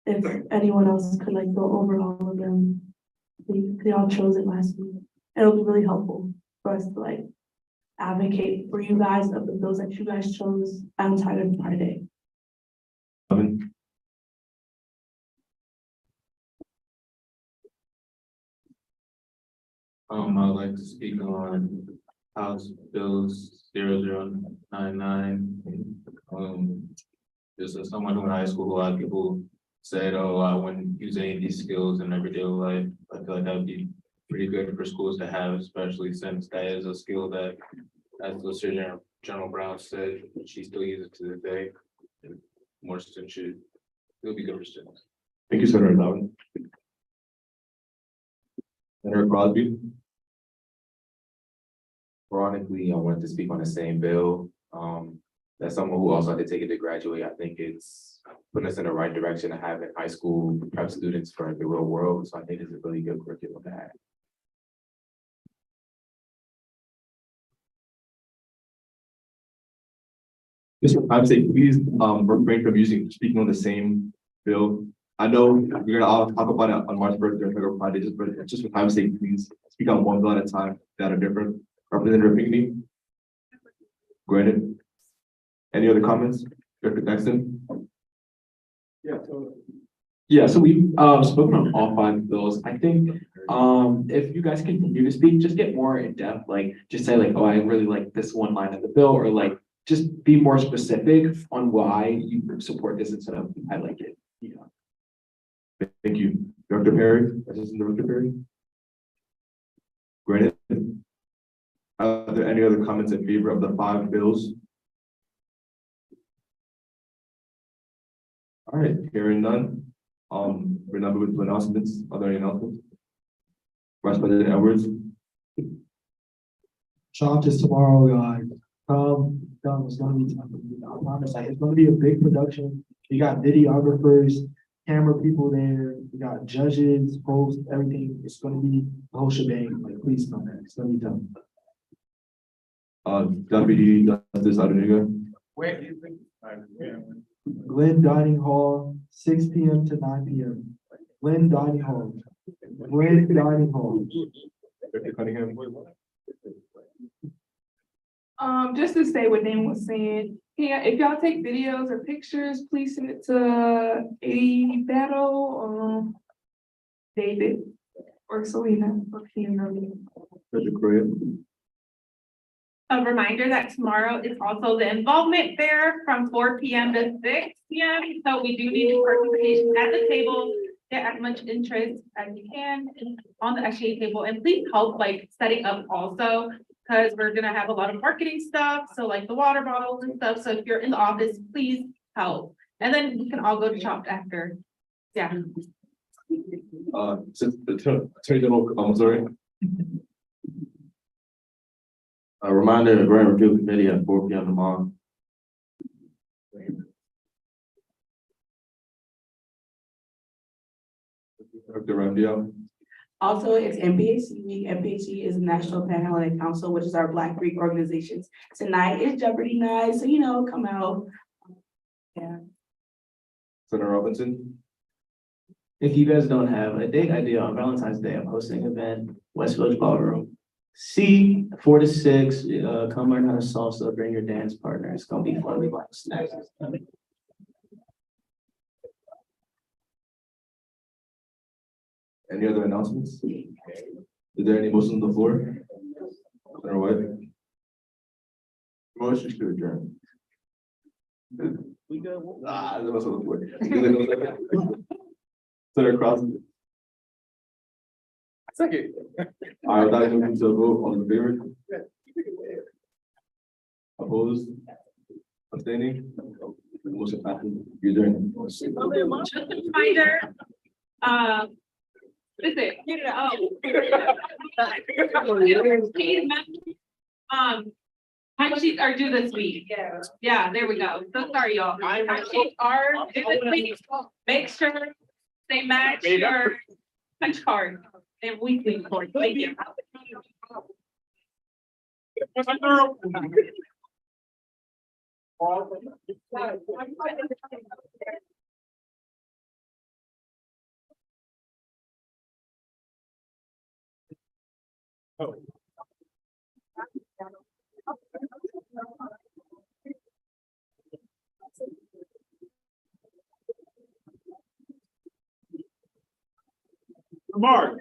If anyone else could like go over all of them, they all chose it last week. It'll be really helpful for us to like advocate for you guys of the bills that you guys chose outside of Friday. I'd like to speak on House Bills 0099. Just as someone who in high school, a lot of people said, oh, I wouldn't use any of these skills in everyday life. I feel like that would be pretty good for schools to have, especially since that is a skill that, as Solicitor General Brown said, she still uses it to this day. And more students should, it'll be good for students. Thank you, Senator Loudon. Senator Crosby. Ironically, I wanted to speak on the same bill. As someone who also had to take it to graduate, I think it's putting us in the right direction to having high school prep students for the real world. So I think it's a really good curriculum to have. Just for time's sake, please refrain from speaking on the same bill. I know we're gonna all talk about it on March 1st during Federal Friday, but just for time's sake, please speak on one bill at a time that are different. Representative Pinckney. Granted. Any other comments? Director Paxton? Yeah, so we've spoken on all 5 bills. I think if you guys continue to speak, just get more in depth, like just say like, oh, I really like this one line of the bill, or like just be more specific on why you support this instead of I like it. Yeah. Thank you. Dr. Perry, Assistant Director Perry. Granted. Are there any other comments in favor of the 5 bills? All right, hearing none. We're now moving to announcements. Are there any announcements? Vice President Edwards. Shop is tomorrow, guys. It's gonna be, I promise, like, it's gonna be a big production. We got videographers, camera people there, we got judges, hosts, everything. It's gonna be the whole shebang. Like, please come, man. It's gonna be done. Deputy Justice Adoniga. Where is it? Glenn Dining Hall, 6 p.m. to 9 p.m. Glenn Dining Hall. Glenn Dining Hall. Director Cunningham. Just to say what Damon was saying, yeah, if y'all take videos or pictures, please send it to A Battle, David or Selena or Kimberly. Director Correa. A reminder that tomorrow is also the involvement fair from 4 p.m. to 6 p.m. So we do need your participation at the table. Get as much interest as you can on the SGA table, and please help like setting up also, because we're gonna have a lot of marketing stuff. So like the water bottles and stuff. So if you're in the office, please help. And then we can all go to shop after. Yeah. Since the Attorney General, I'm sorry. A reminder, the grant review committee at 4 p.m. tomorrow. Director Randy. Also, it's NPHC week. NPHC is National Panhellenic Council, which is our Black Greek organizations. Tonight is Jeopardy night, so come out. Yeah. Senator Robinson. If you guys don't have a date idea on Valentine's Day, I'm hosting an event, West Village Ballroom. C, 4 to 6, come learn how to salsa, bring your dance partner. It's gonna be fun. We got snacks. Any other announcements? Is there any motion on the floor? Senator White. Motion to adjourn. We go. There was on the floor. Senator Crosby. Second. All right, that moves to a vote on the favor. Opposed? Abstaining? Motion passes. You're doing. Just a reminder, visit, time sheets are due this week. Yeah, there we go. So sorry, y'all. Time sheets are due this week. Make sure they match your punch card and weekly report. Thank you. Mark.